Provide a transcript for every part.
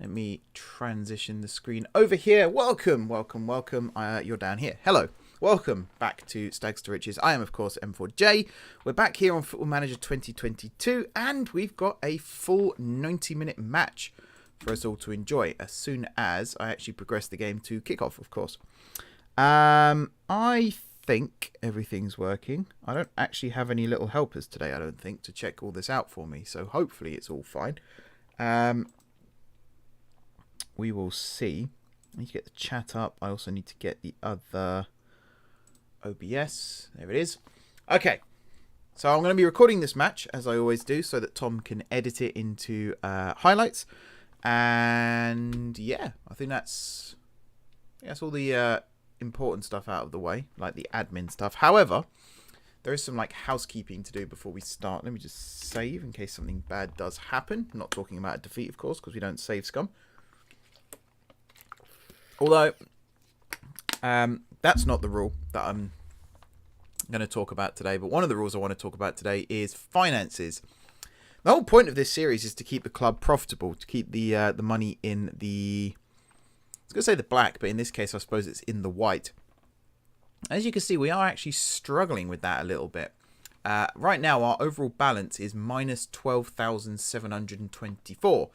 Let me transition the screen over here. Welcome. You're down here. Hello. Welcome back to Stagz to Riches. I am, of course, M4J. We're back here on Football Manager 2022, and we've got a full 90-minute match for us all to enjoy as soon as I actually progress the game to kickoff, of course. I think everything's working. I don't actually have any little helpers today, I don't think, to check all this out for me, so hopefully it's all fine. We will see. I need to get the chat up. I also need to get the other OBS. There it is. Okay. So I'm going to be recording this match, as I always do, so that Tom can edit it into highlights. And yeah, I think that's all the important stuff out of the way, like the admin stuff. However, there is some like housekeeping to do before we start. Let me just save in case something bad does happen. I'm not talking about a defeat, of course, because we don't save scum. Although, that's not the rule that I'm going to talk about today. But one of the rules I want to talk about today is finances. The whole point of this series is to keep the club profitable, to keep the money in the... I was going to say the black, but in this case, I suppose it's in the white. As you can see, we are actually struggling with that a little bit. Right now, our overall balance is minus 12,724.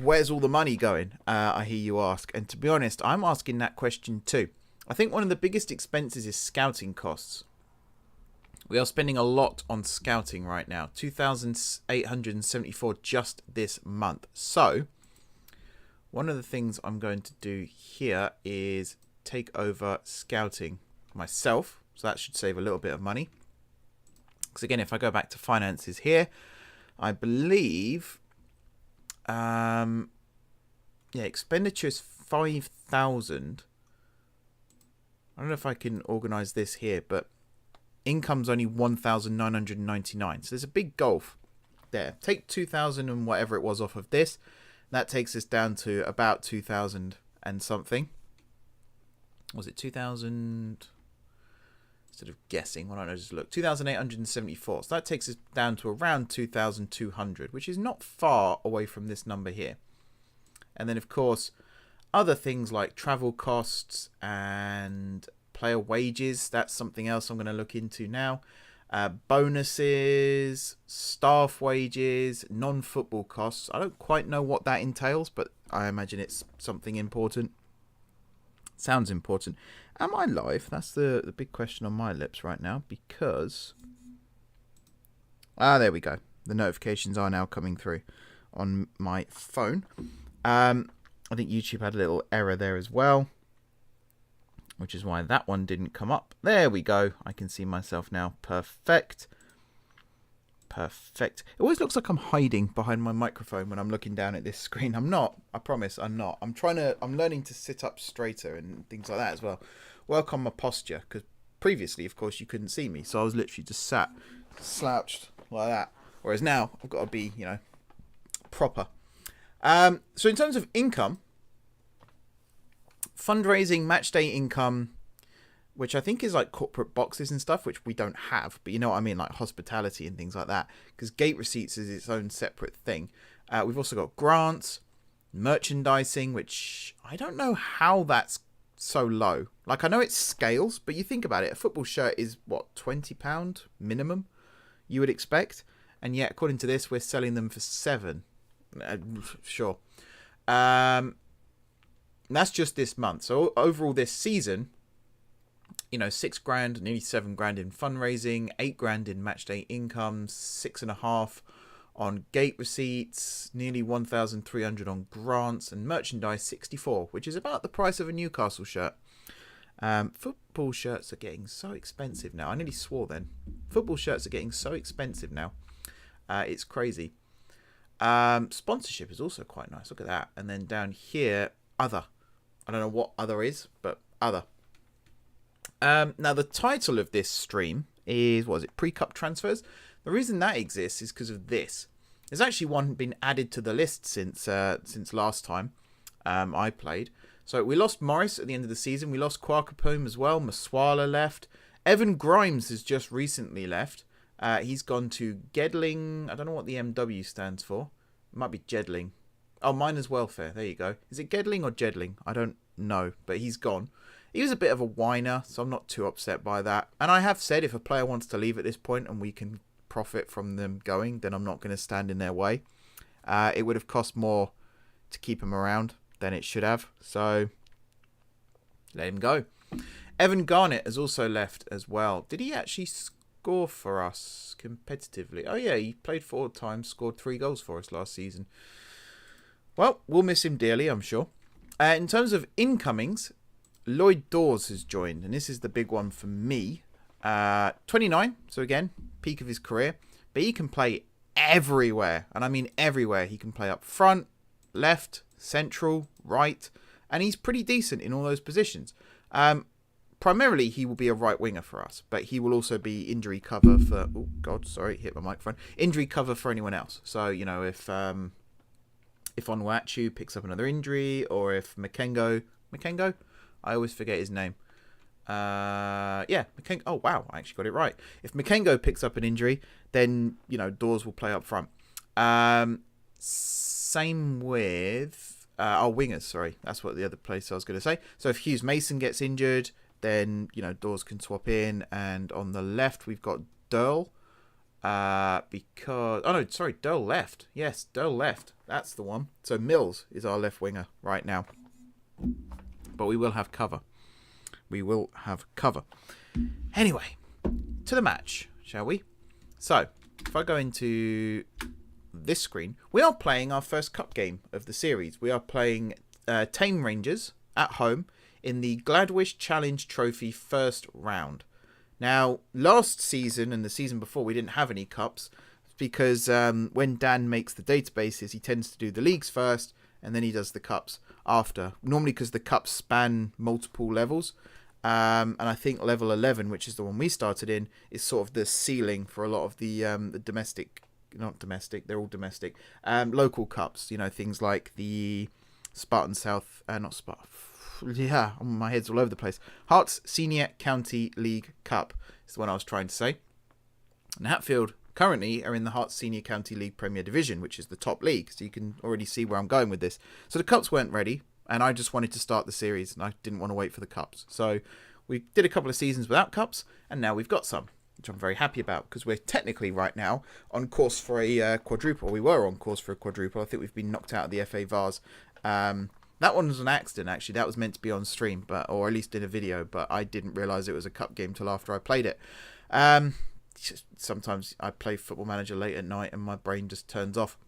Where's all the money going? I hear you ask. And to be honest, I'm asking that question too. I think one of the biggest expenses is scouting costs. We are spending a lot on scouting right now. 2,874 just this month. So, one of the things I'm going to do here is take over scouting myself. So that should save a little bit of money. Because again, if I go back to finances here, I believe... expenditure is 5,000. I don't know if I can organise this here, but income's only 1,999. So there's a big gulf there. Take 2,000 and whatever it was off of this. That takes us down to about 2,000 and something. Was it 2,000? Instead of guessing, why don't I just look? 2,874. So that takes us down to around 2,200, which is not far away from this number here. And then, of course, other things like travel costs and player wages. That's something else I'm going to look into now. Bonuses, staff wages, non-football costs. I don't quite know what that entails, but I imagine it's something important. Sounds important. Am I live? That's the big question on my lips right now, because... there we go. The notifications are now coming through on my phone. I think YouTube had a little error there as well, which is why that one didn't come up. There we go. I can see myself now. Perfect. Perfect. It always looks like I'm hiding behind my microphone when I'm looking down at this screen. I'm not. I promise I'm not. I'm learning to sit up straighter and things like that as well. Work on my posture, because previously, of course, you couldn't see me. So I was literally just sat, slouched like that. Whereas now, I've got to be, proper. So in terms of income, fundraising, match day income, which I think is like corporate boxes and stuff, which we don't have, but you know what I mean, like hospitality and things like that, because gate receipts is its own separate thing. We've also got grants, merchandising, which I don't know how that's so low. Like, I know it scales, but you think about it, a football shirt is, what, £20 minimum, you would expect? And yet, according to this, we're selling them for £7. Sure. That's just this month. So overall this season, £6,000, nearly £7,000 in fundraising, £8,000 in match day income, 6.5 on gate receipts, nearly 1,300 on grants, and merchandise 64, which is about the price of a Newcastle shirt. Football shirts are getting so expensive now. I nearly swore then. Football shirts are getting so expensive now. It's crazy. Sponsorship is also quite nice. Look at that. And then down here, other. I don't know what other is, but other. Now, the title of this stream is, what is it, pre-cup transfers? The reason that exists is because of this. There's actually one been added to the list since last time I played. So we lost Morris at the end of the season. We lost Kwakapum as well. Maswala left. Evan Grimes has just recently left. He's gone to Gedling. I don't know what the MW stands for. It might be Jedling. Oh, Miners' Welfare. There you go. Is it Gedling or Jedling? I don't know, but he's gone. He was a bit of a whiner, so I'm not too upset by that. And I have said if a player wants to leave at this point and we can profit from them going, then I'm not going to stand in their way. It would have cost more to keep him around than it should have, so let him go. Evan Garnet has also left as well. Did he actually score for us competitively? Oh yeah, he played 4 times, scored 3 goals for us last season. Well, we'll miss him dearly, I'm sure. In terms of incomings, Lloyd Dawes has joined, and this is the big one for me. 29, so again, peak of his career. But he can play everywhere, and I mean everywhere. He can play up front, left, central, right, and he's pretty decent in all those positions. Primarily, he will be a right winger for us, but he will also be injury cover for... Oh, God, sorry, hit my microphone. Injury cover for anyone else. So, you know, if Onwuachu picks up another injury, or if Makengo... I always forget his name. Makengo. Oh, wow, I actually got it right. If Makengo picks up an injury, then, you know, Dawes will play up front. Same with... wingers, sorry. That's what the other place I was going to say. So if Hughes Mason gets injured, then, you know, Dawes can swap in. And on the left, we've got Durl. Because... Oh, no, sorry, Durl left. Yes, Durl left. That's the one. So Mills is our left winger right now. But we will have cover. We will have cover. Anyway, to the match, shall we? So, if I go into this screen, we are playing our first cup game of the series. We are playing Tame Rangers at home in the Gladwish Challenge Trophy first round. Now, last season and the season before, we didn't have any cups because when Dan makes the databases, he tends to do the leagues first and then he does the cups after. Normally because the cups span multiple levels. And I think level 11, which is the one we started in, is sort of the ceiling for a lot of the domestic, not domestic, they're all domestic, local cups. You know, things like the Spartan South, not Spartan, yeah, my head's all over the place. Hearts Senior County League Cup is the one I was trying to say. And Hatfield currently are in the Hearts Senior County League Premier Division, which is the top league. So you can already see where I'm going with this. So the cups weren't ready. And I just wanted to start the series, and I didn't want to wait for the cups. So we did a couple of seasons without cups, and now we've got some, which I'm very happy about, because we're technically right now on course for a quadruple. We were on course for a quadruple. I think we've been knocked out of the FA Vars. That one was an accident, actually. That was meant to be on stream, or at least in a video, but I didn't realise it was a cup game till after I played it. Sometimes I play Football Manager late at night, and my brain just turns off.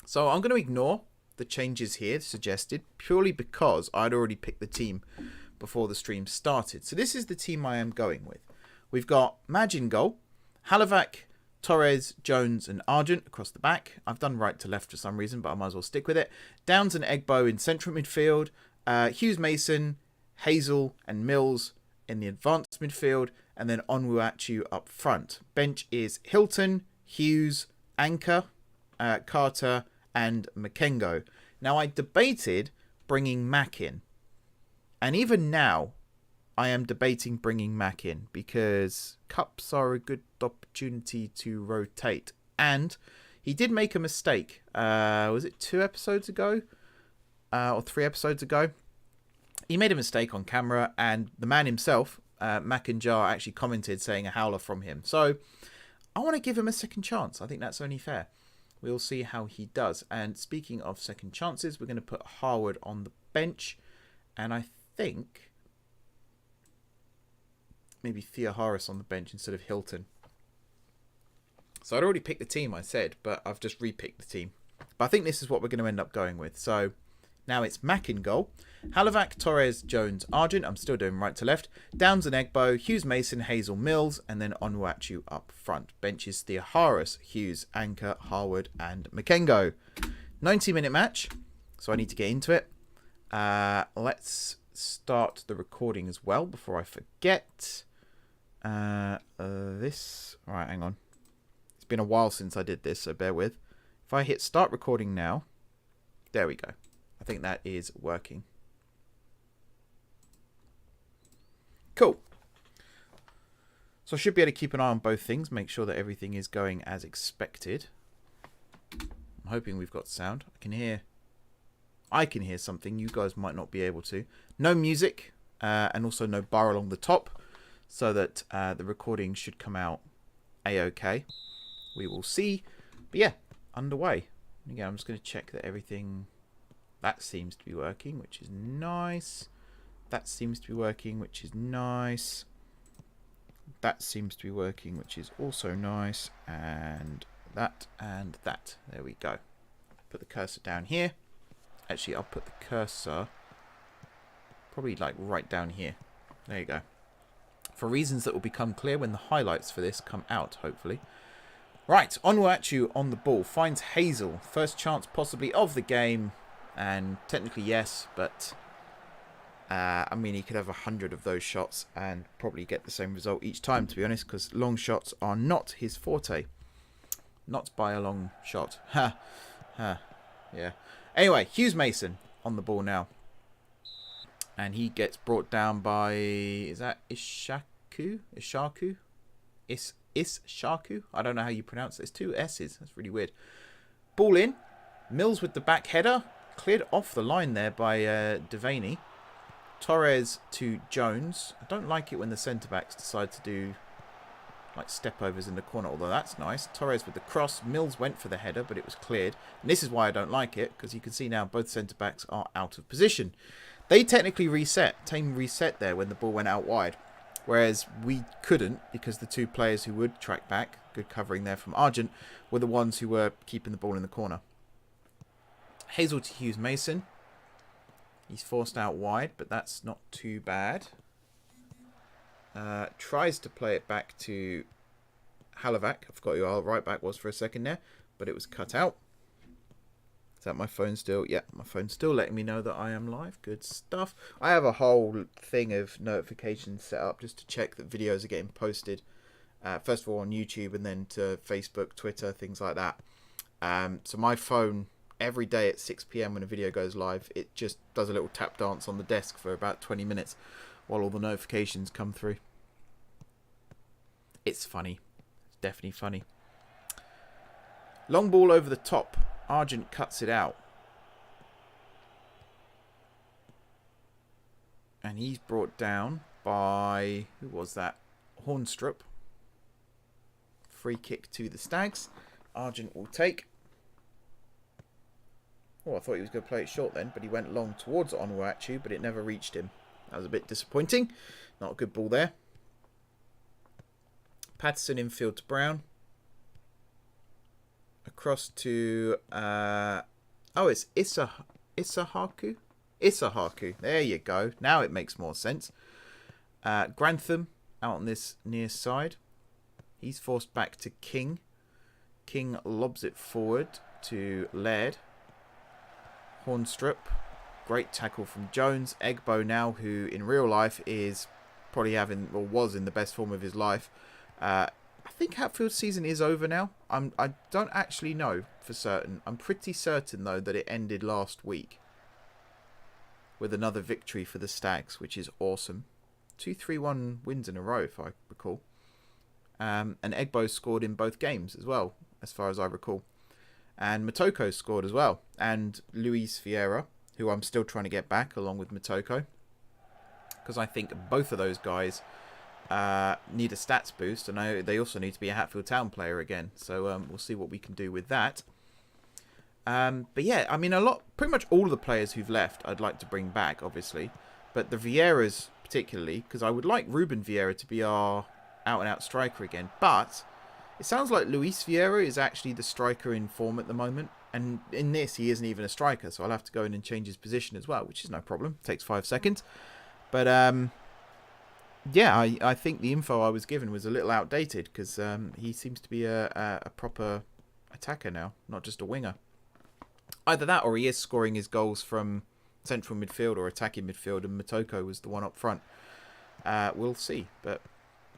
So I'm going to ignore the changes here suggested purely because I'd already picked the team before the stream started. So this is the team I am going with. We've got Madge in goal, Halovac, Torres, Jones and Argent across the back. I've done right to left for some reason, but I might as well stick with it. Downs and Egbo in central midfield, Hughes Mason, Hazel and Mills in the advanced midfield, and then Onwuachu up front. Bench is Hilton, Hughes, Anchor, Carter and Makengo. Now, I debated bringing Mac in. And even now, I am debating bringing Mac in because cups are a good opportunity to rotate. And he did make a mistake. Was it 2 episodes ago? Or 3 episodes ago? He made a mistake on camera, and the man himself, Mac and Jar, actually commented saying a howler from him. So, I want to give him a second chance. I think that's only fair. We'll see how he does. And speaking of second chances, we're going to put Harwood on the bench. And I think maybe Theoharis on the bench instead of Hilton. So I'd already picked the team, I said, but I've just repicked the team. But I think this is what we're going to end up going with. So now it's Mac in goal. Halovac, Torres, Jones, Argent. I'm still doing right to left. Downs and Egbo, Hughes Mason, Hazel, Mills, and then Onwuachu up front. Benches Theoharis, Hughes, Anchor, Harwood, and Makengo. 90-minute match, so I need to get into it. Let's start the recording as well before I forget. This. All right, hang on. It's been a while since I did this, so bear with. If I hit start recording now, there we go. I think that is working. Cool. So I should be able to keep an eye on both things, make sure that everything is going as expected. I'm hoping we've got sound. I can hear something. You guys might not be able to. No music, and also no bar along the top, so that the recording should come out a-okay. We will see. But yeah, underway. Again, I'm just going to check that everything... That seems to be working, which is nice. That seems to be working, which is nice. That seems to be working, which is also nice. And that and that. There we go. Put the cursor down here. Actually, I'll put the cursor probably like right down here. There you go. For reasons that will become clear when the highlights for this come out, hopefully. Right, Onwuachu on the ball. Finds Hazel. First chance possibly of the game. And technically yes, but I mean, he could have 100 of those shots and probably get the same result each time, to be honest, because long shots are not his forte. Not by a long shot. Ha. Ha. Yeah. Anyway, Hughes Mason on the ball now. And he gets brought down by... Is that Ishaku? Ishaku? Ishaku? I don't know how you pronounce it. It's two S's. That's really weird. Ball in. Mills with the back header. Cleared off the line there by Devaney. Torres to Jones. I don't like it when the centre-backs decide to do like step-overs in the corner, although that's nice. Torres with the cross. Mills went for the header, but it was cleared. And this is why I don't like it, because you can see now both centre-backs are out of position. They technically reset. Team reset there when the ball went out wide. Whereas we couldn't, because the two players who would track back, good covering there from Argent, were the ones who were keeping the ball in the corner. Hazel to Hughes Mason. He's forced out wide, but that's not too bad. Tries to play it back to Halovac. I forgot who our right back was for a second there, but it was cut out. Is that my phone still? Yeah, my phone's still letting me know that I am live. Good stuff. I have a whole thing of notifications set up just to check that videos are getting posted. First of all on YouTube and then to Facebook, Twitter, things like that. So my phone... Every day at 6 PM when a video goes live, it just does a little tap dance on the desk for about 20 minutes while all the notifications come through. It's funny. It's definitely funny. Long ball over the top. Argent cuts it out. And he's brought down by... Who was that? Hornstrup. Free kick to the Stagz. Argent will take... Oh, I thought he was going to play it short then, but he went long towards Onwuachu, but it never reached him. That was a bit disappointing. Not a good ball there. Patterson infield to Brown. Across to... it's Isahaku? Isahaku. There you go. Now it makes more sense. Grantham out on this near side. He's forced back to King. King lobs it forward to Laird. Hornstrup, great tackle from Jones. Egbo now, who in real life is probably having, or was in the best form of his life. I think Hatfield's season is over now. I don't actually know for certain. I'm pretty certain though that it ended last week with another victory for the Stagz, which is awesome. 2-3-1 wins in a row, if I recall. And Egbo scored in both games as well, as far as I recall. And Motoko scored as well. And Luis Vieira, who I'm still trying to get back along with Motoko. Because I think both of those guys need a stats boost. And they also need to be a Hatfield Town player again. So we'll see what we can do with that. But yeah, I mean, pretty much all of the players who've left I'd like to bring back, obviously. But the Vieiras particularly, because I would like Ruben Vieira to be our out-and-out striker again. But... it sounds like Luis Vieira is actually the striker in form at the moment. And in this, he isn't even a striker. So I'll have to go in and change his position as well, which is no problem. Takes 5 seconds. But, yeah, I think the info I was given was a little outdated. Because he seems to be a proper attacker now, not just a winger. Either that or he is scoring his goals from central midfield or attacking midfield. And Motoko was the one up front. We'll see. But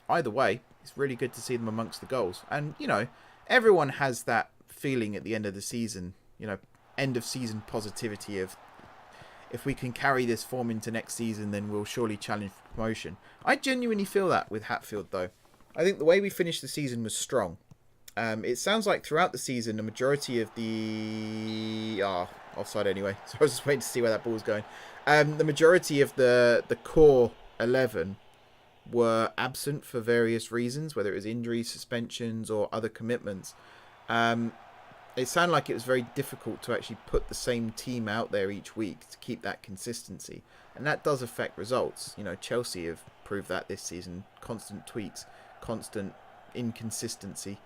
either way... it's really good to see them amongst the goals. And, you know, everyone has that feeling at the end of the season, you know, end of season positivity of if we can carry this form into next season, then we'll surely challenge for promotion. I genuinely feel that with Hatfield, though. I think the way we finished the season was strong. It sounds like throughout the season, the majority of the offside anyway. So I was just waiting to see where that ball was going. The majority of the core 11 were absent for various reasons, whether it was injuries, suspensions, or other commitments. It sounded like it was very difficult to actually put the same team out there each week to keep that consistency, and that does affect results. You know, Chelsea have proved that this season. Constant tweaks, constant inconsistency.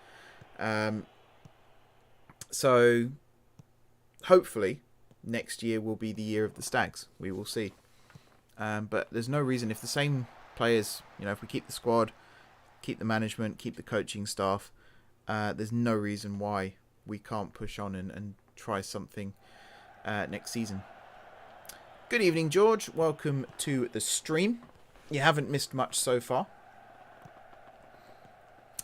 So hopefully next year will be the year of the Stagz. We will see. But there's no reason, if the same players, you know, if we keep the squad, keep the management, keep the coaching staff, there's no reason why we can't push on and try something next season. Good evening, George. Welcome to the stream. You haven't missed much so far.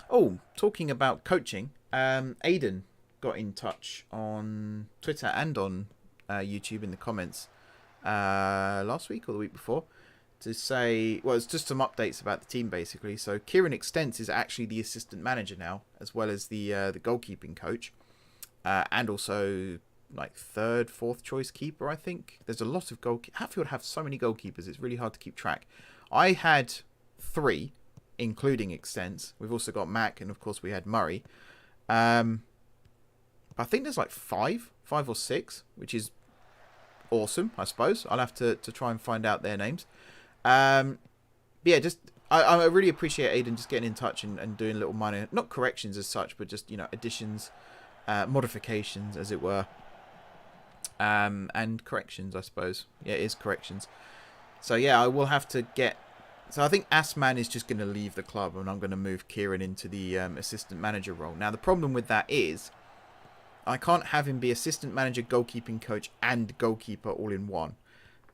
Oh, talking about coaching, Aidan got in touch on Twitter and on YouTube in the comments last week or the week before to say, well, it's just some updates about the team basically. So Kieran Extence is actually the assistant manager now, as well as the goalkeeping coach, and also like third, fourth choice keeper. I think there's a lot of Hatfield have so many goalkeepers; it's really hard to keep track. I had 3, including Extence. We've also got Mac, and of course we had Murray. But I think there's like 5 or 6, which is awesome, I suppose. I'll have to try and find out their names. Yeah, just I really appreciate Aidan just getting in touch and doing little minor, not corrections as such, but just, you know, additions, modifications, as it were, and corrections, I suppose. Yeah, it is corrections. So yeah, I will have to get. So I think Asman is just going to leave the club, and I'm going to move Kieran into the assistant manager role. Now the problem with that is I can't have him be assistant manager, goalkeeping coach, and goalkeeper all in one.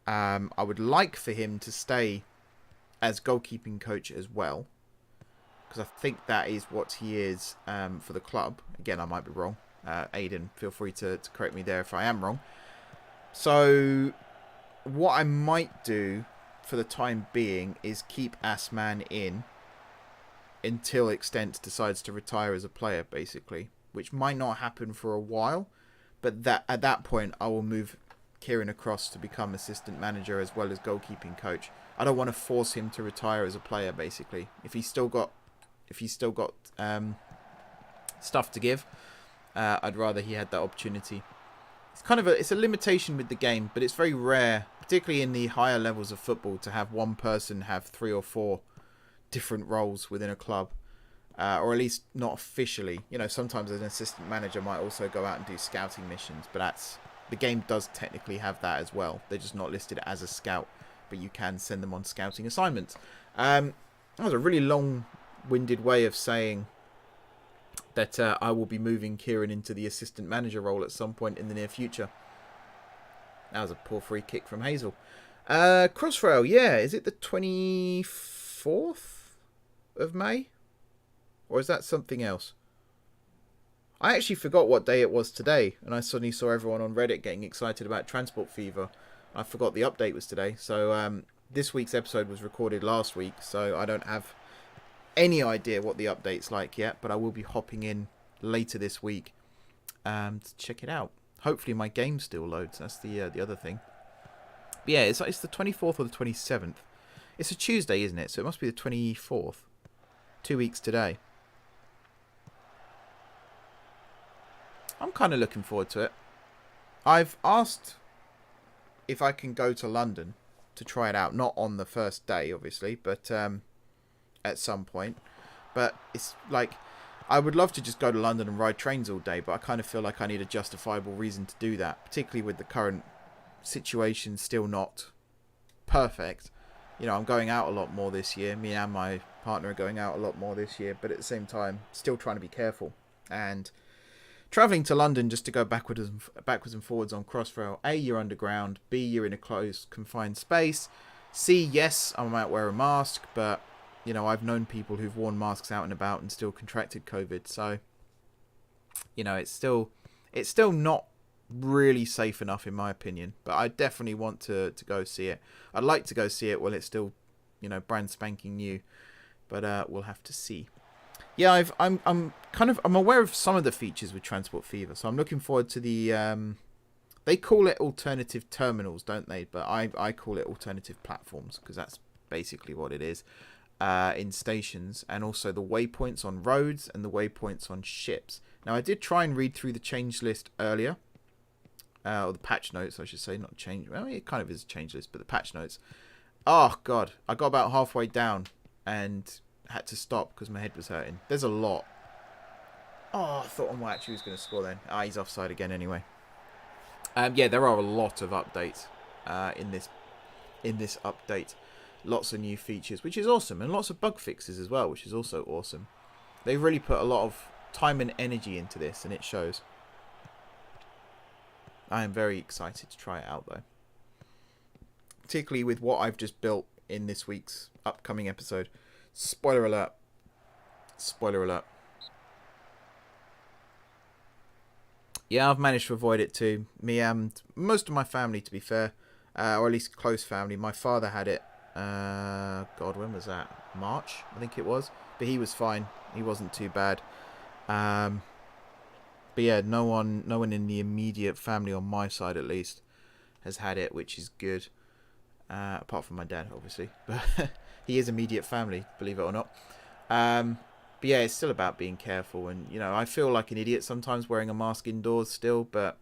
I would like for him to stay as goalkeeping coach as well, because I think that is what he is for the club. Again, I might be wrong. Aidan, feel free to correct me there if I am wrong. So what I might do for the time being is keep Asman in until Extence decides to retire as a player, basically, which might not happen for a while, but that at that point I will move Kieran across to become assistant manager as well as goalkeeping coach. I don't want to force him to retire as a player, basically. If he's still got stuff to give, I'd rather he had that opportunity. It's kind of it's a limitation with the game, but it's very rare, particularly in the higher levels of football, to have one person have 3 or 4 different roles within a club, or at least not officially. You know, sometimes an assistant manager might also go out and do scouting missions, but the game does technically have that as well. They're just not listed as a scout, but you can send them on scouting assignments. That was a really long-winded way of saying that I will be moving Kieran into the assistant manager role at some point in the near future. That was a poor free kick from Hazel. Crossrail, yeah. Is it the 24th of May? Or is that something else? I actually forgot what day it was today, and I suddenly saw everyone on Reddit getting excited about Transport Fever. I forgot the update was today. So this week's episode was recorded last week, so I don't have any idea what the update's like yet, but I will be hopping in later this week to check it out. Hopefully my game still loads. That's the other thing. But yeah, it's the 24th or the 27th. It's a Tuesday, isn't it? So it must be the 24th. 2 weeks today. I'm kind of looking forward to it. I've asked if I can go to London to try it out. Not on the first day, obviously, but at some point. But it's like, I would love to just go to London and ride trains all day, but I kind of feel like I need a justifiable reason to do that, particularly with the current situation still not perfect. You know, I'm going out a lot more this year. Me and my partner are going out a lot more this year, but at the same time, still trying to be careful. And travelling to London just to go backwards and forwards on Crossrail, A, you're underground, B, you're in a closed, confined space, C, yes, I might wear a mask, but you know, I've known people who've worn masks out and about and still contracted COVID. So, you know, it's still not really safe enough in my opinion. But I definitely want to go see it. I'd like to go see it while it's still, you know, brand spanking new. But we'll have to see. Yeah, I'm aware of some of the features with Transport Fever, so I'm looking forward to the. They call it alternative terminals, don't they? But I call it alternative platforms because that's basically what it is. In stations, and also the waypoints on roads and the waypoints on ships. Now, I did try and read through the change list earlier, or the patch notes, I should say, not change. Well, it kind of is a change list, but the patch notes. Oh God, I got about halfway down and had to stop because my head was hurting. There's a lot. Oh, I thought Onwatchu was going to score then. He's offside again anyway. Yeah, there are a lot of updates in this update. Lots of new features, which is awesome, and lots of bug fixes as well, which is also awesome. They've really put a lot of time and energy into this, and it shows. I am very excited to try it out, though. Particularly with what I've just built in this week's upcoming episode. Spoiler alert. Spoiler alert. Yeah, I've managed to avoid it too. Me and most of my family, to be fair, or at least close family. My father had it. God, when was that? March, I think it was. But he was fine. He wasn't too bad. But yeah, no one in the immediate family on my side at least has had it, which is good. Apart from my dad, obviously. But he is immediate family, believe it or not. But yeah, it's still about being careful. And, you know, I feel like an idiot sometimes wearing a mask indoors still. But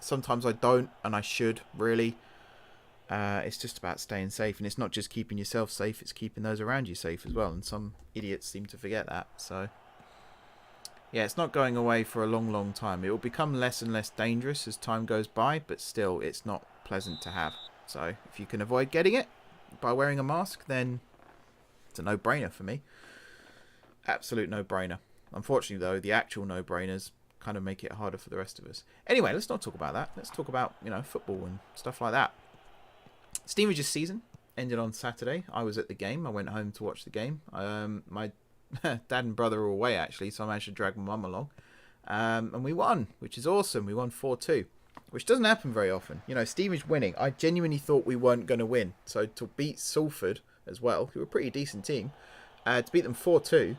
sometimes I don't, and I should, really. It's just about staying safe, and it's not just keeping yourself safe, it's keeping those around you safe as well, and some idiots seem to forget that. So yeah, it's not going away for a long time. It will become less and less dangerous as time goes by, but still it's not pleasant to have. So if you can avoid getting it by wearing a mask, then it's a no-brainer for me. Absolute no-brainer. Unfortunately though, the actual no-brainers kind of make it harder for the rest of us. Anyway, let's not talk about that. Let's talk about, you know, football and stuff like that. Steamage's season ended on Saturday. I was at the game. I went home to watch the game. My dad and brother were away, actually, so I managed to drag my mum along. And we won, which is awesome. We won 4-2, which doesn't happen very often. You know, Steamage winning, I genuinely thought we weren't going to win. So to beat Salford as well, who were a pretty decent team, to beat them 4-2,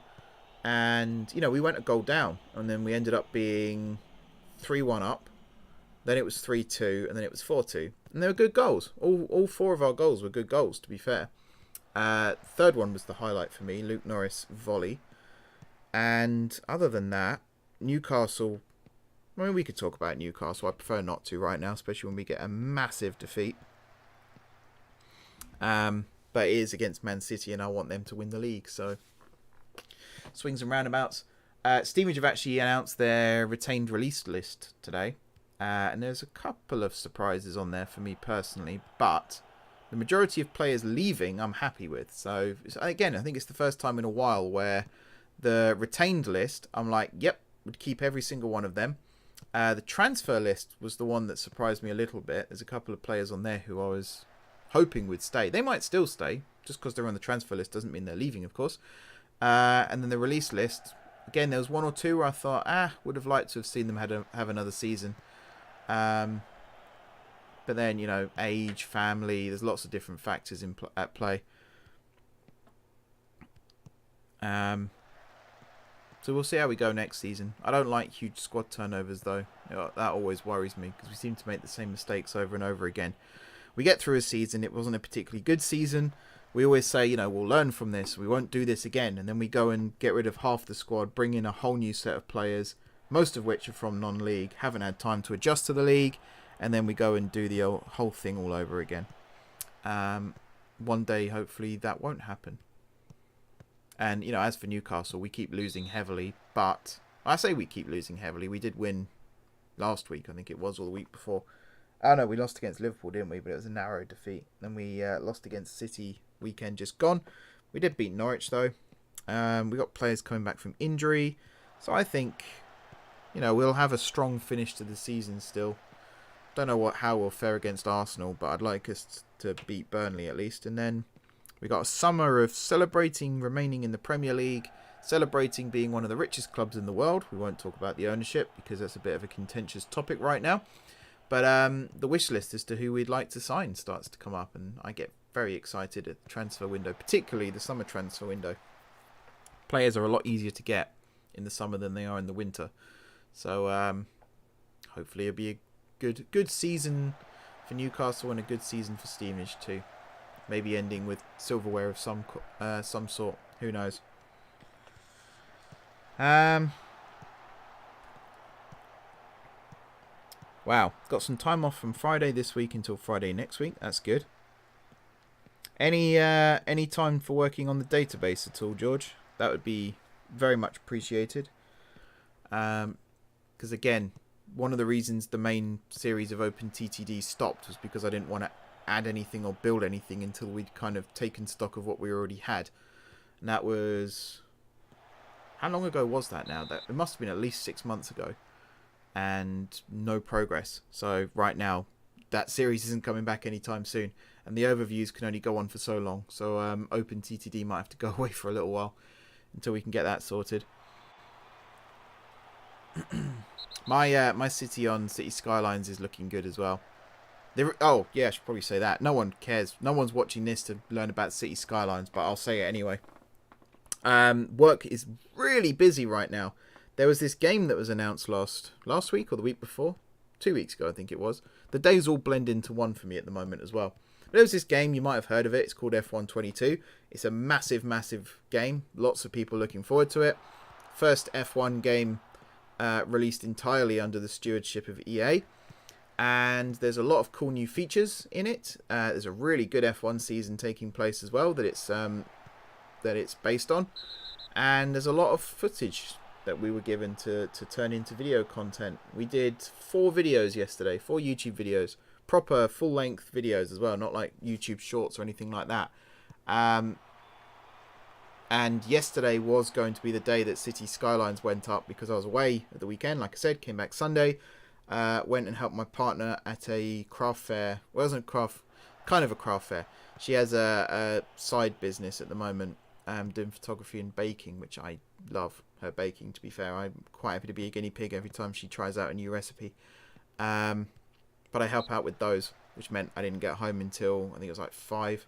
and, you know, we went a goal down, and then we ended up being 3-1 up. Then it was 3-2, and then it was 4-2. And they were good goals. All four of our goals were good goals, to be fair. Third one was the highlight for me, Luke Norris volley. And other than that, Newcastle... I mean, we could talk about Newcastle. I prefer not to right now, especially when we get a massive defeat. But it is against Man City, and I want them to win the league. So, swings and roundabouts. Steamage have actually announced their retained release list today. And there's a couple of surprises on there for me personally, but the majority of players leaving I'm happy with. So again, I think it's the first time in a while where the retained list, I'm like, yep, would keep every single one of them. The transfer list was the one that surprised me a little bit. There's a couple of players on there who I was hoping would stay. They might still stay, just because they're on the transfer list doesn't mean they're leaving, of course. And then the release list, again, there was one or two where I thought, would have liked to have seen them have another season. But then, you know, age, family, there's lots of different factors at play. So we'll see how we go next season. I don't like huge squad turnovers, though. You know, that always worries me, because we seem to make the same mistakes over and over again. We get through a season, it wasn't a particularly good season. We always say, you know, we'll learn from this, we won't do this again. And then we go and get rid of half the squad, bring in a whole new set of players, most of which are from non-league, haven't had time to adjust to the league, and then we go and do the whole thing all over again. One day, hopefully, that won't happen. And, you know, as for Newcastle, we keep losing heavily, but I say we keep losing heavily. We did win last week, I think it was, or the week before. Oh, no, we lost against Liverpool, didn't we? But it was a narrow defeat. Then we lost against City weekend just gone. We did beat Norwich, though. We got players coming back from injury. So I think... you know, we'll have a strong finish to the season still. Don't know how we'll fare against Arsenal, but I'd like us to beat Burnley at least. And then we got a summer of celebrating remaining in the Premier League, celebrating being one of the richest clubs in the world. We won't talk about the ownership because that's a bit of a contentious topic right now. But the wish list as to who we'd like to sign starts to come up, and I get very excited at the transfer window, particularly the summer transfer window. Players are a lot easier to get in the summer than they are in the winter. So hopefully it'll be a good season for Newcastle and a good season for Stevenage too. Maybe ending with silverware of some sort. Who knows? Wow, got some time off from Friday this week until Friday next week. That's good. Any time for working on the database at all, George? That would be very much appreciated. Because again, one of the reasons the main series of OpenTTD stopped was because I didn't want to add anything or build anything until we'd kind of taken stock of what we already had. And that was... How long ago was that now? It must have been at least 6 months ago. And no progress. So right now, that series isn't coming back anytime soon. And the overviews can only go on for so long. So OpenTTD might have to go away for a little while until we can get that sorted. My city on City Skylines is looking good as well. Oh, yeah, I should probably say that. No one cares. No one's watching this to learn about City Skylines, but I'll say it anyway. Work is really busy right now. There was this game that was announced last week or the week before. 2 weeks ago, I think it was. The days all blend into one for me at the moment as well. There was this game, you might have heard of it. It's called F122. It's a massive, massive game. Lots of people looking forward to it. First F1 game released entirely under the stewardship of EA. And there's a lot of cool new features in it. There's a really good F1 season taking place as well that it's based on. And there's a lot of footage that we were given to turn into video content. We did 4 videos yesterday, 4 YouTube videos. Proper full-length videos as well, not like YouTube shorts or anything like that. And yesterday was going to be the day that City Skylines went up because I was away at the weekend. Like I said, came back Sunday. Went and helped my partner at a craft fair. Well, it wasn't kind of a craft fair. She has a side business at the moment, doing photography and baking, which I love her baking, to be fair. I'm quite happy to be a guinea pig every time she tries out a new recipe. But I help out with those, which meant I didn't get home until, I think it was like 5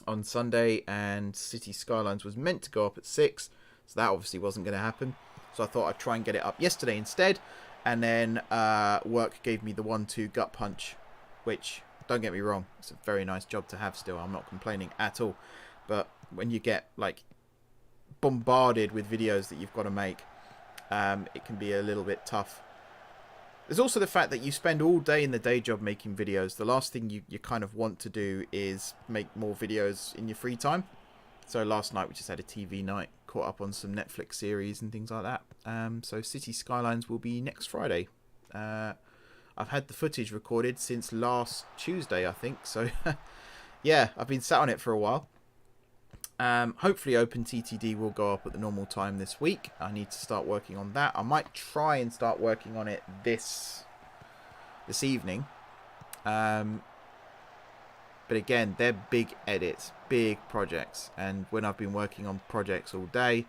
on Sunday, and City Skylines was meant to go up at 6, so that obviously wasn't going to happen. So I thought I'd try and get it up yesterday instead, and then work gave me the 1-2 gut punch, which, don't get me wrong, it's a very nice job to have still. I'm not complaining at all. But when you get like bombarded with videos that you've got to make, it can be a little bit tough. There's also the fact that you spend all day in the day job making videos. The last thing you kind of want to do is make more videos in your free time. So last night we just had a TV night, caught up on some Netflix series and things like that. So City Skylines will be next Friday. I've had the footage recorded since last Tuesday, I think. So yeah, I've been sat on it for a while. Hopefully OpenTTD will go up at the normal time this week. I need to start working on that. I might try and start working on it this evening. But again, they're big edits, big projects. And when I've been working on projects all day,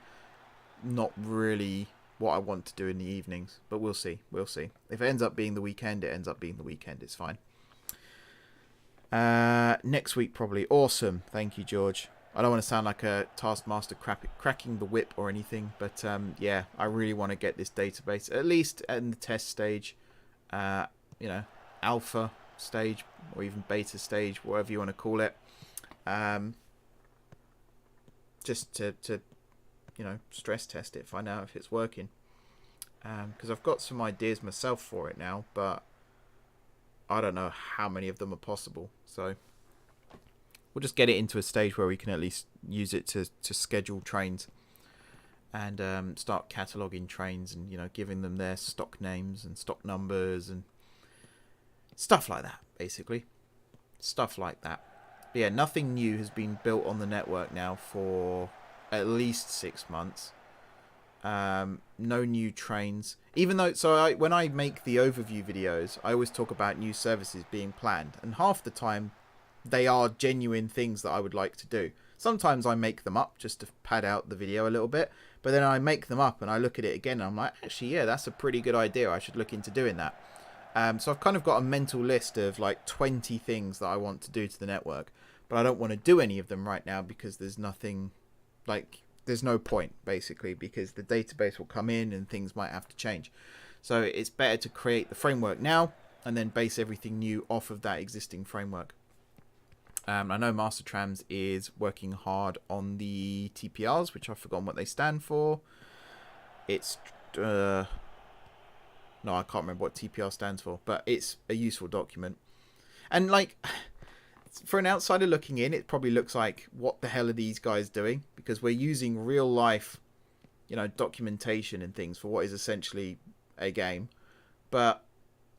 not really what I want to do in the evenings. But we'll see. We'll see. If it ends up being the weekend, it ends up being the weekend. It's fine. Next week probably. Awesome. Thank you, George. I don't want to sound like a taskmaster cracking the whip or anything, but yeah, I really want to get this database, at least in the test stage, alpha stage, or even beta stage, whatever you want to call it, just to stress test it, find out if it's working, because I've got some ideas myself for it now, but I don't know how many of them are possible, so we'll just get it into a stage where we can at least use it to schedule trains and start cataloguing trains and, giving them their stock names and stock numbers and stuff like that, basically. Stuff like that. But yeah, nothing new has been built on the network now for at least 6 months. No new trains. Even though, when I make the overview videos, I always talk about new services being planned. And half the time, they are genuine things that I would like to do. Sometimes I make them up just to pad out the video a little bit, but then I make them up and I look at it again and I'm like, actually, yeah, that's a pretty good idea. I should look into doing that. So I've kind of got a mental list of like 20 things that I want to do to the network, but I don't want to do any of them right now because there's nothing, like, there's no point, basically, because the database will come in and things might have to change. So it's better to create the framework now and then base everything new off of that existing framework. I know Mastertrams is working hard on the TPRs, which I've forgotten what they stand for. It's no, I can't remember what TPR stands for, but it's a useful document. And like, for an outsider looking in, it probably looks like, what the hell are these guys doing? Because we're using real life, documentation and things for what is essentially a game. But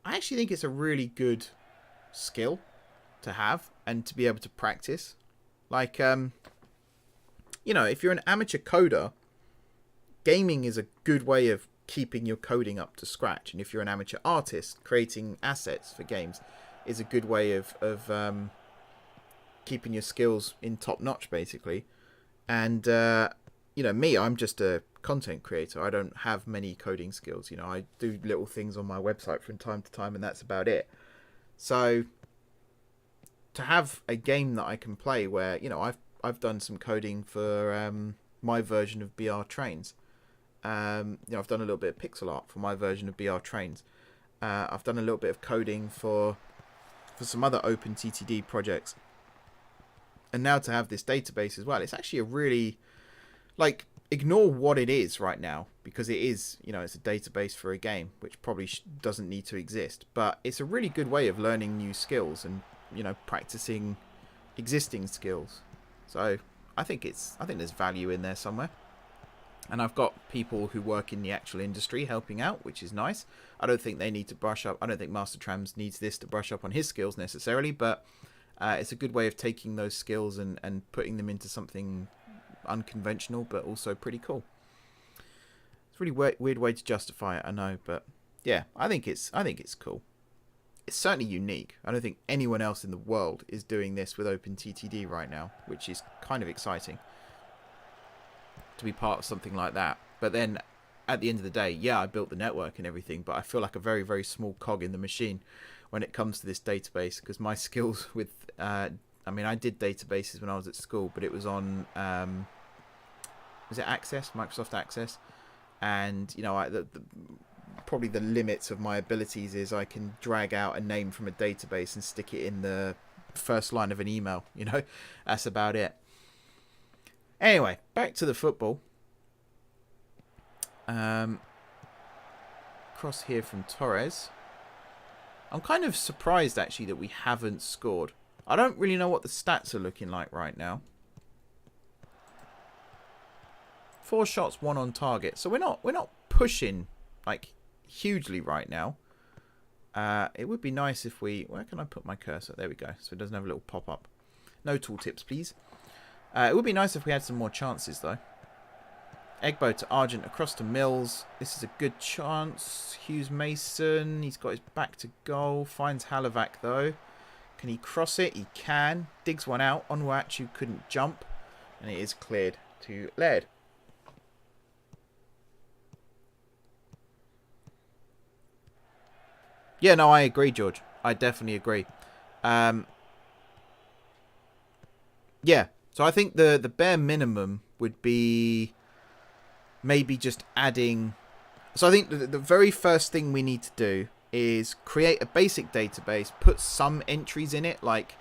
I actually think it's a really good skill to have and to be able to practice. Like, if you're an amateur coder, gaming is a good way of keeping your coding up to scratch. And if you're an amateur artist, creating assets for games is a good way of keeping your skills in top notch, basically. And me, I'm just a content creator. I don't have many coding skills. I do little things on my website from time to time, and that's about it. So to have a game that I can play where I've done some coding for my version of BR Trains. I've done a little bit of pixel art for my version of BR Trains. I've done a little bit of coding for some other open TTD projects. And now to have this database as well, it's actually a really, ignore what it is right now, because it is, it's a database for a game, which probably doesn't need to exist. But it's a really good way of learning new skills and, practicing existing skills. So I think there's value in there somewhere. And I've got people who work in the actual industry helping out, which is nice. I don't think they need to brush up. I don't think Mastertrams needs this to brush up on his skills necessarily, but it's a good way of taking those skills and putting them into something unconventional, but also pretty cool. It's a really weird way to justify it, I know, but yeah, I think it's cool. It's certainly unique. I don't think anyone else in the world is doing this with OpenTTD right now, which is kind of exciting to be part of something like that. But then at the end of the day, yeah, I built the network and everything, but I feel like a very, very small cog in the machine when it comes to this database, because my skills with I did databases when I was at school, but it was on was it Access, Microsoft Access, and probably the limits of my abilities is I can drag out a name from a database and stick it in the first line of an email. That's about it. Anyway, back to the football. Cross here from Torres. I'm kind of surprised actually that we haven't scored. I don't really know what the stats are looking like right now. 4 shots, 1 on target. So we're not pushing hugely right now. It would be nice if we... Where can I put my cursor? There we go. So it doesn't have a little pop-up. No tooltips, please. It would be nice if we had some more chances, though. Egbo to Argent, across to Mills. This is a good chance. Hughes Mason, he's got his back to goal. Finds Halavac, though. Can he cross it? He can. Digs one out. Onwuachu couldn't jump. And it is cleared to Laird. Yeah, no, I agree, George. I definitely agree. Yeah, so I think the bare minimum would be maybe just adding... So I think the very first thing we need to do is create a basic database, put some entries in it, like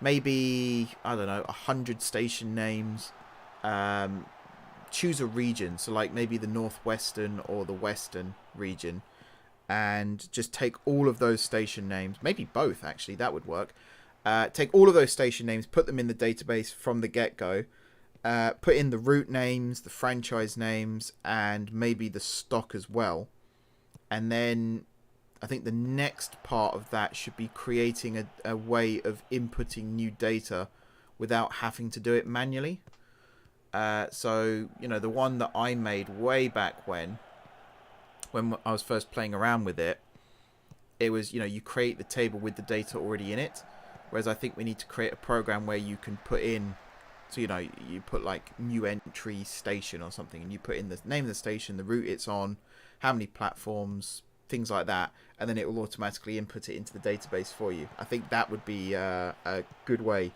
maybe, I don't know, 100 station names. Choose a region, so like maybe the northwestern or the western region. And just take all of those station names, maybe both actually, that would work. Take all of those station names, put them in the database from the get-go. Put in the route names, the franchise names, and maybe the stock as well. And then I think the next part of that should be creating a way of inputting new data without having to do it manually. So, the one that I made way back when I was first playing around with it, it was, you create the table with the data already in it. Whereas I think we need to create a program where you can put in, so, you put like new entry station or something, and you put in the name of the station, the route it's on, how many platforms, things like that, and then it will automatically input it into the database for you. I think that would be a good way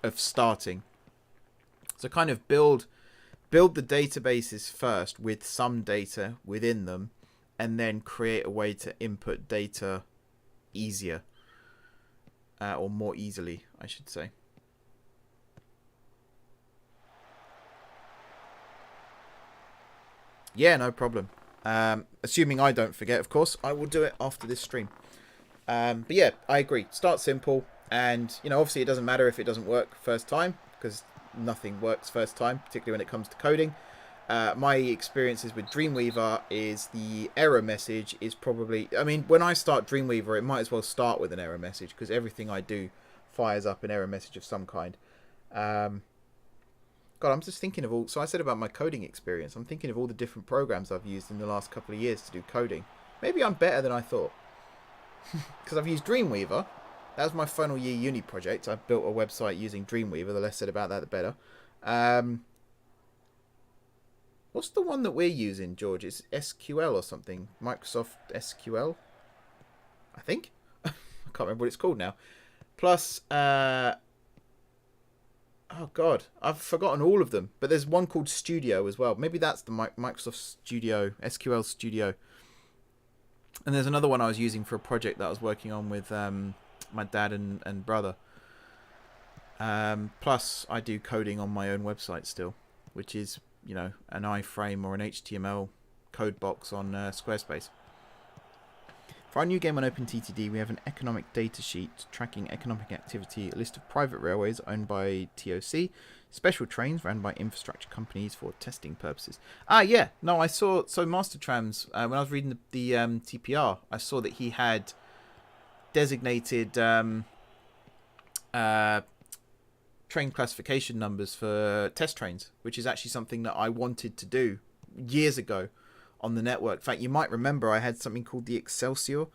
of starting. So kind of build build the databases first with some data within them, and then create a way to input data easier, or more easily, I should say. Yeah, no problem. Assuming I don't forget, of course, I will do it after this stream. But yeah, I agree. Start simple, and obviously it doesn't matter if it doesn't work first time, because nothing works first time, particularly when it comes to coding. My experiences with Dreamweaver is the error message is probably... I mean, when I start Dreamweaver, it might as well start with an error message, because everything I do fires up an error message of some kind. God, I'm just thinking of all... So I said about my coding experience. I'm thinking of all the different programs I've used in the last couple of years to do coding. Maybe I'm better than I thought. Because I've used Dreamweaver. That was my final year uni project. I built a website using Dreamweaver. The less said about that, the better. What's the one that we're using, George? It's SQL or something. Microsoft SQL, I think. I can't remember what it's called now. Plus, oh God, I've forgotten all of them. But there's one called Studio as well. Maybe that's the Microsoft Studio, SQL Studio. And there's another one I was using for a project that I was working on with my dad and brother. Plus, I do coding on my own website still, which is, an iframe or an HTML code box on Squarespace. For our new game on OpenTTD, we have an economic data sheet tracking economic activity, a list of private railways owned by TOC, special trains run by infrastructure companies for testing purposes. Yeah. No, I saw... So Mastertrams, when I was reading the TPR, I saw that he had designated train classification numbers for test trains, which is actually something that I wanted to do years ago on the network. In fact, you might remember I had something called the Excelsior,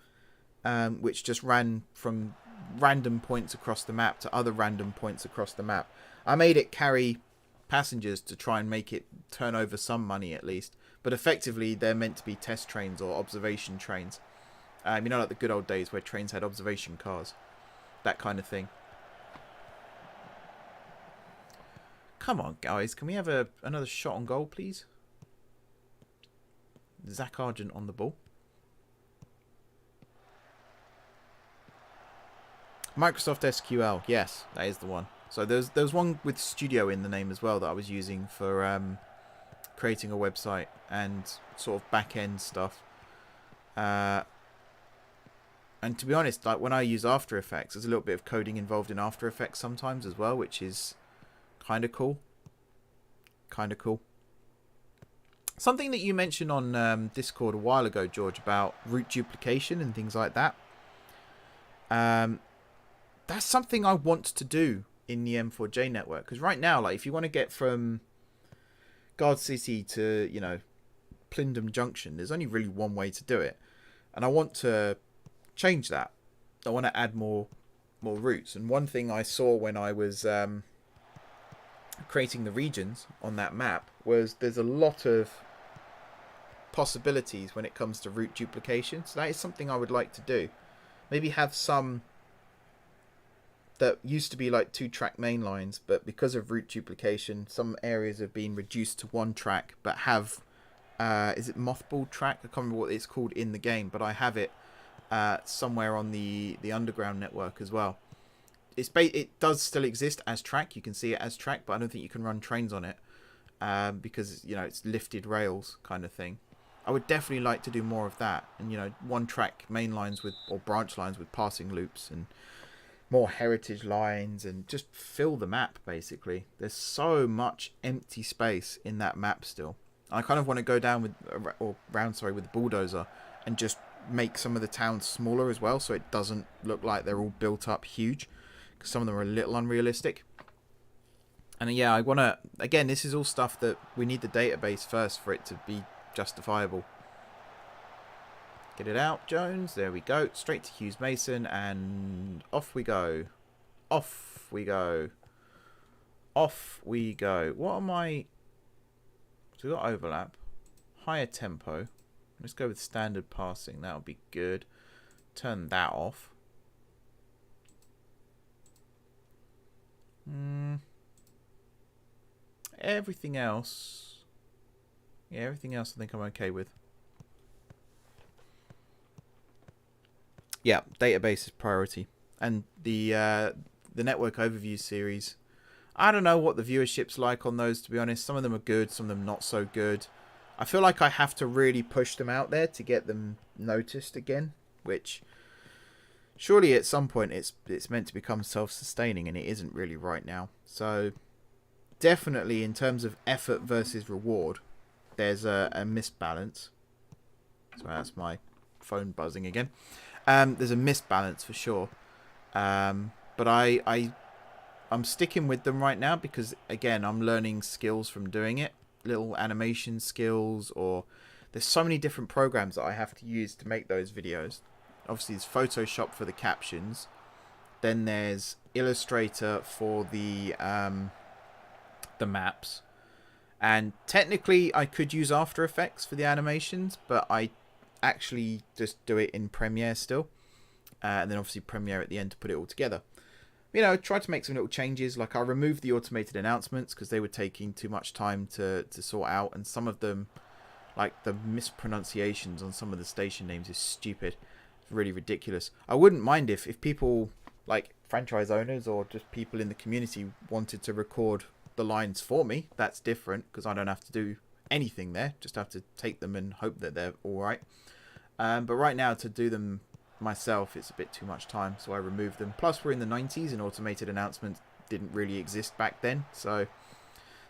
which just ran from random points across the map to other random points across the map. I made it carry passengers to try and make it turn over some money at least, but effectively they're meant to be test trains or observation trains. Like the good old days where trains had observation cars, that kind of thing. Come on, guys, can we have another shot on goal, please? Zach Argent on the ball. Microsoft SQL, yes, that is the one. So there's one with Studio in the name as well that I was using for creating a website and sort of back-end stuff. And to be honest, like when I use After Effects, there's a little bit of coding involved in After Effects sometimes as well, which is kind of cool. Something that you mentioned on Discord a while ago, George, about route duplication and things like that. That's something I want to do in the M4J network. Because right now, like if you want to get from Guard City to, Plindon Junction, there's only really one way to do it. And I want to change that. I want to add more routes. And one thing I saw when I was creating the regions on that map was there's a lot of possibilities when it comes to route duplication. So that is something I would like to do. Maybe have some that used to be like 2-track main lines, but because of route duplication, some areas have been reduced to 1 track, but have is it mothball track? I can't remember what it's called in the game, but I have it somewhere on the underground network as well. It does still exist as track. You can see it as track, but I don't think you can run trains on it because it's lifted rails kind of thing. I would definitely like to do more of that, and 1-track main lines or branch lines with passing loops and more heritage lines, and just fill the map basically. There's so much empty space in that map still. I kind of want to go down with the bulldozer and just make some of the towns smaller as well, so it doesn't look like they're all built up huge, because some of them are a little unrealistic. And yeah, I want to, again, this is all stuff that we need the database first for it to be justifiable. Get it out, Jones. There we go. Straight to Hughes Mason, and off we go. Off we go. Off we go. What am I... So we've got overlap. Higher tempo. Let's go with standard passing. That'll be good. Turn that off. Everything else... Yeah, everything else I think I'm okay with. Yeah, database is priority. And the network overview series, I don't know what the viewership's like on those, to be honest. Some of them are good, some of them not so good. I feel like I have to really push them out there to get them noticed again, which surely at some point it's meant to become self-sustaining, and it isn't really right now. So definitely in terms of effort versus reward, there's a misbalance. So that's my phone buzzing again. There's a misbalance for sure. But I'm sticking with them right now because, again, I'm learning skills from doing it. Little animation skills, or there's so many different programs that I have to use to make those videos. Obviously, there's Photoshop for the captions. Then there's Illustrator for the maps. And technically, I could use After Effects for the animations, but I actually just do it in Premiere still. And then obviously Premiere at the end to put it all together. You know, try to make some little changes. Like I removed the automated announcements because they were taking too much time to sort out. And some of them, like the mispronunciations on some of the station names is stupid. It's really ridiculous. I wouldn't mind if people, like franchise owners or just people in the community, wanted to record the lines for me. That's different because I don't have to do anything there. Just have to take them and hope that they're all right. But right now, to do them myself, it's a bit too much time, so I removed them. Plus, we're in the 90s and automated announcements didn't really exist back then. So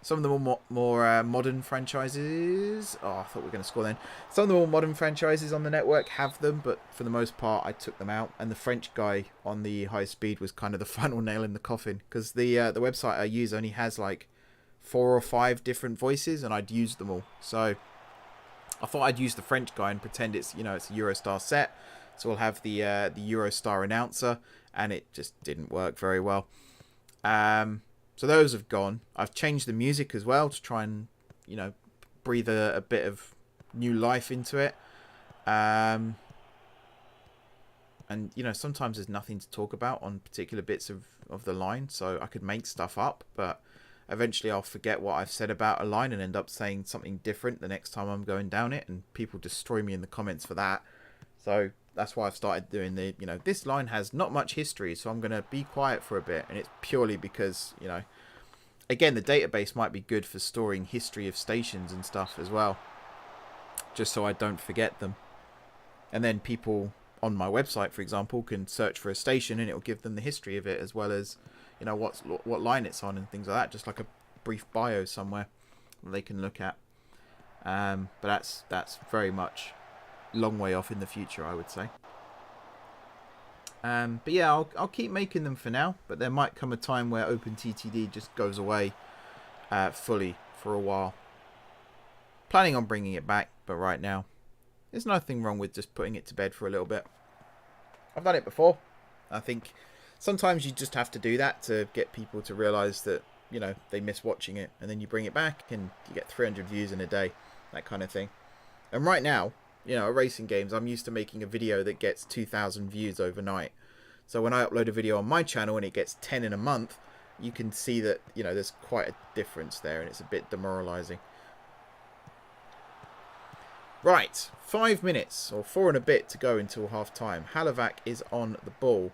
some of the more modern franchises... Oh, I thought we were going to score then. Some of the more modern franchises on the network have them, but for the most part, I took them out. And the French guy on the high speed was kind of the final nail in the coffin, because the website I use only has like 4 or 5 different voices, and I'd used them all. So I thought I'd use the French guy and pretend it's, you know, it's a Eurostar set. So we'll have the Eurostar announcer, and it just didn't work very well. So those have gone. I've changed the music as well to try and, you know, breathe a bit of new life into it. And, you know, sometimes there's nothing to talk about on particular bits of the line, so I could make stuff up, but eventually I'll forget what I've said about a line and end up saying something different the next time I'm going down it, and people destroy me in the comments for that. So that's why I've started doing the, you know, this line has not much history, so I'm going to be quiet for a bit. And it's purely because, you know, again, the database might be good for storing history of stations and stuff as well, just so I don't forget them. And then people on my website, for example, can search for a station and it'll give them the history of it, as well as, you know, what line it's on and things like that, just like a brief bio somewhere that they can look at. But that's very much long way off in the future, I would say. But yeah, I'll keep making them for now, but there might come a time where OpenTTD just goes away fully for a while. Planning on bringing it back, but right now there's nothing wrong with just putting it to bed for a little bit. I've done it before. I think sometimes you just have to do that to get people to realise that, you know, they miss watching it, and then you bring it back and you get 300 views in a day, that kind of thing. And right now, you know, racing games, I'm used to making a video that gets 2,000 views overnight. So when I upload a video on my channel and it gets 10 in a month, you can see that, you know, there's quite a difference there, and it's a bit demoralising. Right, 5 minutes, or 4 and a bit to go until half time. Halivac is on the ball.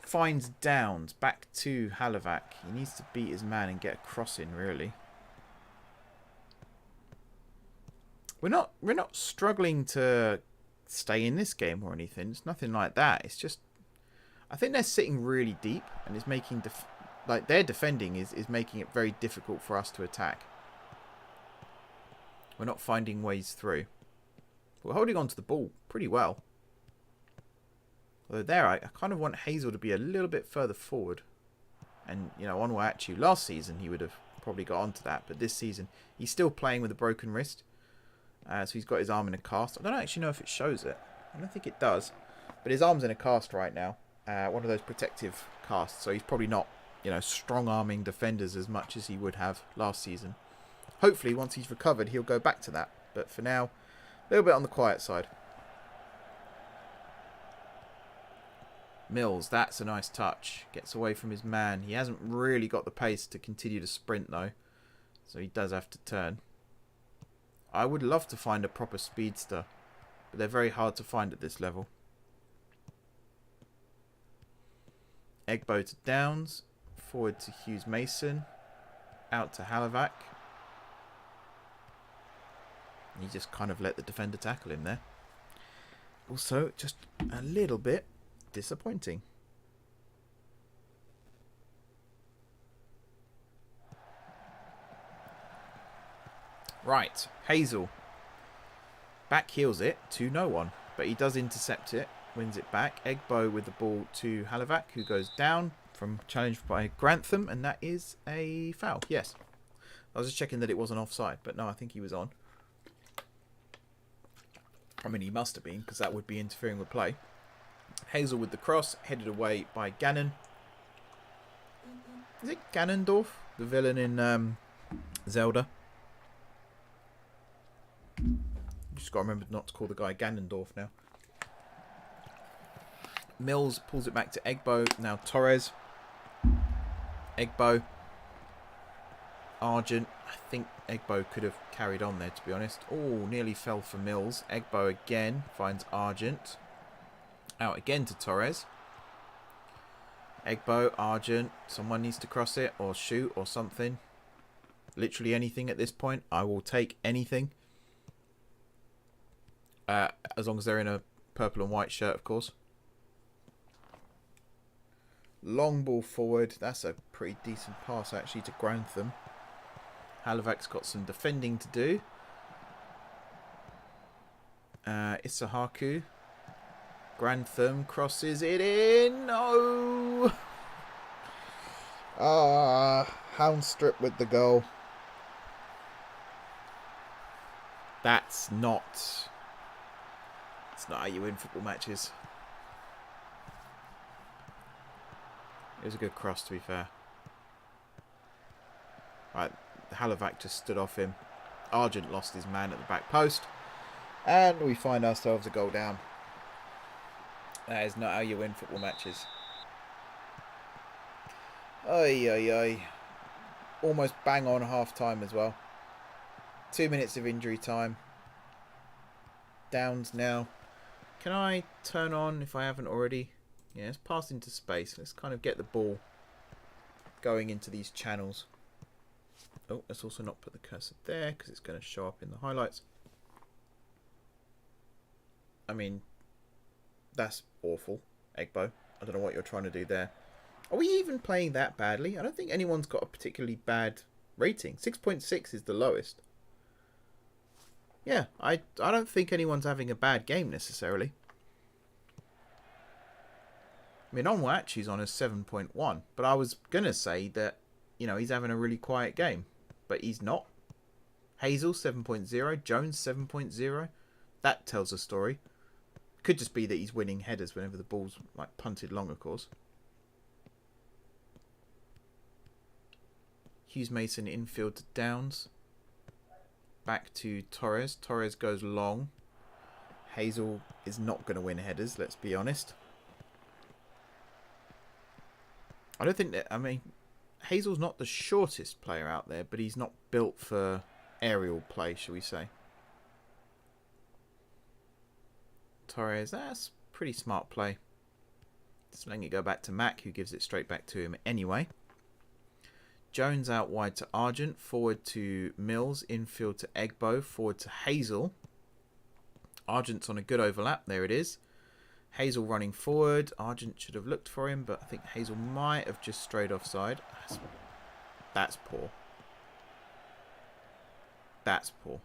Finds Downs, back to Halivac. He needs to beat his man and get a cross in, really. We're not struggling to stay in this game or anything. It's nothing like that. It's just, I think they're sitting really deep, and it's making like their defending is making it very difficult for us to attack. We're not finding ways through. We're holding on to the ball pretty well. Although there, I kind of want Hazel to be a little bit further forward. And, you know, Onwuachu, last season he would have probably got onto that, but this season he's still playing with a broken wrist. So he's got his arm in a cast. I don't actually know if it shows it. I don't think it does. But his arm's in a cast right now. One of those protective casts. So he's probably not, you know, strong-arming defenders as much as he would have last season. Hopefully, once he's recovered, he'll go back to that. But for now, a little bit on the quiet side. Mills, that's a nice touch. Gets away from his man. He hasn't really got the pace to continue to sprint, though. So he does have to turn. I would love to find a proper speedster, but they're very hard to find at this level. Egbo to Downs. Forward to Hughes Mason. Out to Halivac. He just kind of let the defender tackle him there. Also, just a little bit disappointing. Right, Hazel. Back heels it to no one, but he does intercept it, wins it back. Egbo with the ball to Halivac, who goes down from challenge by Grantham, and that is a foul. Yes. I was just checking that it wasn't offside, but no, I think he was on. I mean, he must have been, because that would be interfering with play. Hazel with the cross, headed away by Gannon. Is it Ganondorf, the villain in Zelda? Just got to remember not to call the guy Ganondorf now. Mills pulls it back to Egbo. Now Torres. Egbo. Argent. I think Egbo could have carried on there, to be honest. Oh, nearly fell for Mills. Egbo again finds Argent. Out again to Torres. Egbo, Argent. Someone needs to cross it or shoot or something. Literally anything at this point. I will take anything. As long as they're in a purple and white shirt, of course. Long ball forward. That's a pretty decent pass, actually, to Grantham. Halivac's got some defending to do. Isahaku. Grantham crosses it in. No! Houndstrip with the goal. That's not... It's not how you win football matches. It was a good cross, to be fair. Right, Halivac just stood off him. Argent lost his man at the back post. And we find ourselves a goal down. That is not how you win football matches. Oy, oy, oy. Almost bang on half time as well. 2 minutes of injury time. Downs now. Can I turn on, if I haven't already? Yeah, let's pass into space. Let's kind of get the ball going into these channels. Oh, let's also not put the cursor there because it's going to show up in the highlights. I mean, that's awful, Egbo. I don't know what you're trying to do there. Are we even playing that badly? I don't think anyone's got a particularly bad rating. 6.6 is the lowest. Yeah, I don't think anyone's having a bad game necessarily. I mean, on Watch he's on a 7.1, but I was going to say that, you know, he's having a really quiet game, but he's not. Hazel 7.0, Jones 7.0. That tells a story. Could just be that he's winning headers whenever the ball's like punted long, of course. Hughes Mason infield to Downs. Back to Torres. Torres goes long. Hazel is not going to win headers, let's be honest. I don't think that... I mean, Hazel's not the shortest player out there, but he's not built for aerial play, shall we say. Torres, that's pretty smart play. Just letting it go back to Mac, who gives it straight back to him anyway. Jones out wide to Argent, forward to Mills, infield to Egbo, forward to Hazel. Argent's on a good overlap, there it is. Hazel running forward. Argent should have looked for him, but I think Hazel might have just strayed offside. That's poor. That's poor.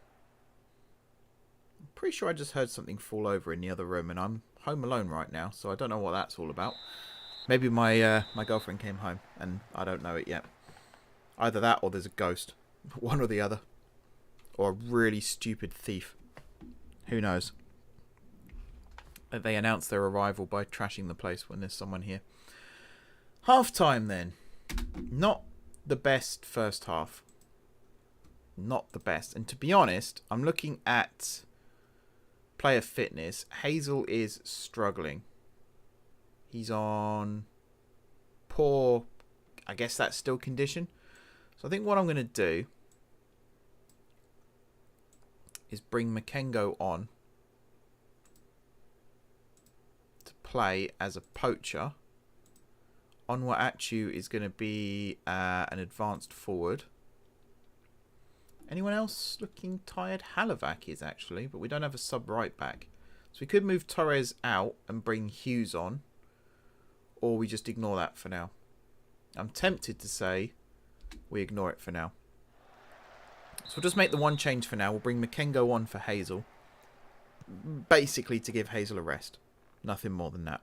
I'm pretty sure I just heard something fall over in the other room, and I'm home alone right now, so I don't know what that's all about. Maybe my my girlfriend came home, and I don't know it yet. Either that or there's a ghost. One or the other. Or a really stupid thief. Who knows? They announce their arrival by trashing the place when there's someone here. Half time then. Not the best first half. Not the best. And to be honest, I'm looking at player fitness. Hazel is struggling. He's on poor, I guess that's still condition. So I think what I'm going to do is bring Makengo on to play as a poacher. Onwuachu is going to be an advanced forward. Anyone else looking tired? Halovac is actually, but we don't have a sub right back. So we could move Torres out and bring Hughes on, or we just ignore that for now. I'm tempted to say we ignore it for now. So we'll just make the one change for now. We'll bring Makengo on for Hazel. Basically to give Hazel a rest. Nothing more than that.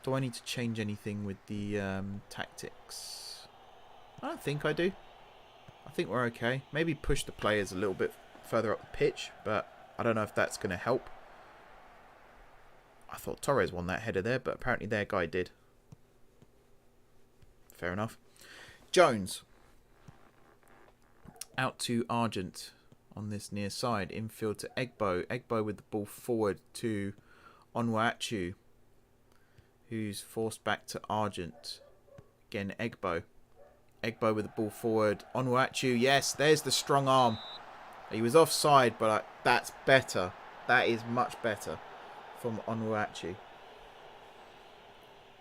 Do I need to change anything with the tactics? I don't think I do. I think we're okay. Maybe push the players a little bit further up the pitch, but I don't know if that's going to help. I thought Torres won that header there, but apparently their guy did. Fair enough. Jones. Out to Argent on this near side. Infield to Egbo. Egbo with the ball forward to Onwuachu, who's forced back to Argent. Again, Egbo. Egbo with the ball forward. Onwuachu, yes, there's the strong arm. He was offside, but that's better. That is much better from Onwuachu.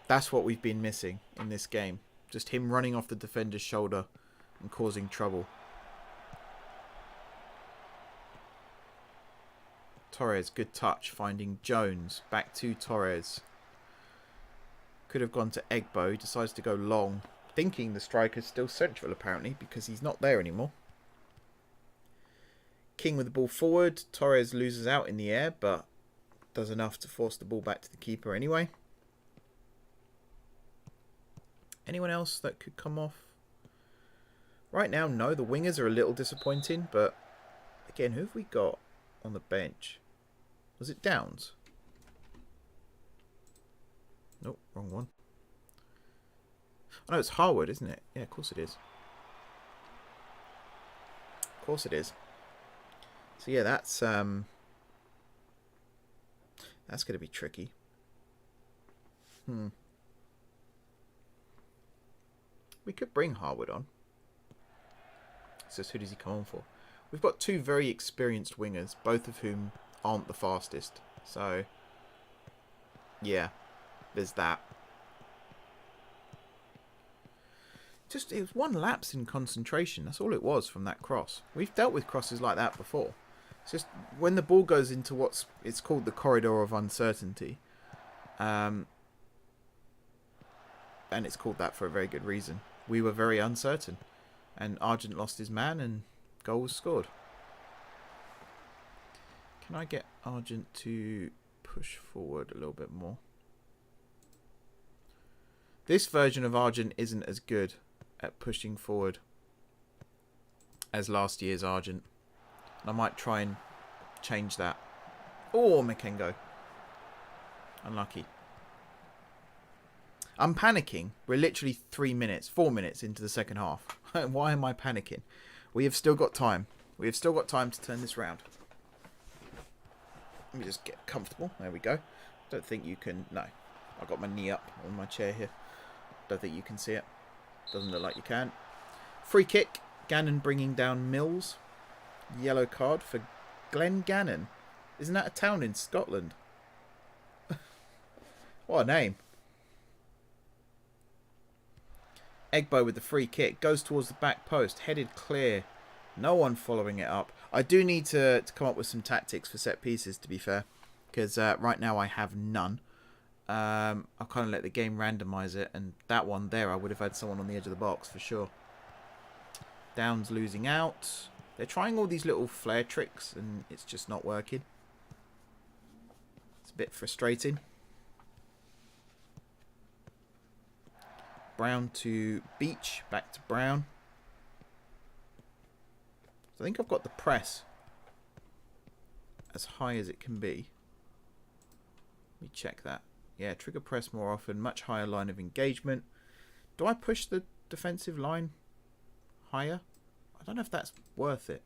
That's what we've been missing in this game. Just him running off the defender's shoulder and causing trouble. Torres, good touch, finding Jones. Back to Torres. Could have gone to Egbo. Decides to go long. Thinking the striker's still central, apparently, because he's not there anymore. King with the ball forward. Torres loses out in the air, but does enough to force the ball back to the keeper anyway. Anyone else that could come off? Right now, no. The wingers are a little disappointing, but again, who have we got on the bench? Was it Downs? Nope, wrong one. Oh, no, it's Harwood, isn't it? Yeah, of course it is. Of course it is. So yeah, that's going to be tricky. We could bring Harwood on. It's just, who does he come on for? We've got two very experienced wingers, both of whom aren't the fastest. So yeah, there's that. Just, it was one lapse in concentration. That's all it was from that cross. We've dealt with crosses like that before. It's just when the ball goes into it's called the corridor of uncertainty. And it's called that for a very good reason. We were very uncertain. And Argent lost his man and goal was scored. Can I get Argent to push forward a little bit more? This version of Argent isn't as good at pushing forward as last year's Argent. I might try and change that. Oh, Makengo. Unlucky. I'm panicking. We're literally 4 minutes into the second half. Why am I panicking? We have still got time. We have still got time to turn this round. Let me just get comfortable. There we go. Don't think you can... No. I've got my knee up on my chair here. Don't think you can see it. Doesn't look like you can. Free kick. Gannon bringing down Mills. Yellow card for Glen Gannon. Isn't that a town in Scotland? What a name. Egbo with the free kick. Goes towards the back post. Headed clear. No one following it up. I do need to come up with some tactics for set pieces, to be fair. Because right now I have none. I'll kind of let the game randomise it. And that one there, I would have had someone on the edge of the box for sure. Downs losing out. They're trying all these little flare tricks and it's just not working. It's a bit frustrating. Brown to Beach. Back to Brown. So I think I've got the press as high as it can be. Let me check that. Yeah, trigger press more often. Much higher line of engagement. Do I push the defensive line higher? I don't know if that's worth it.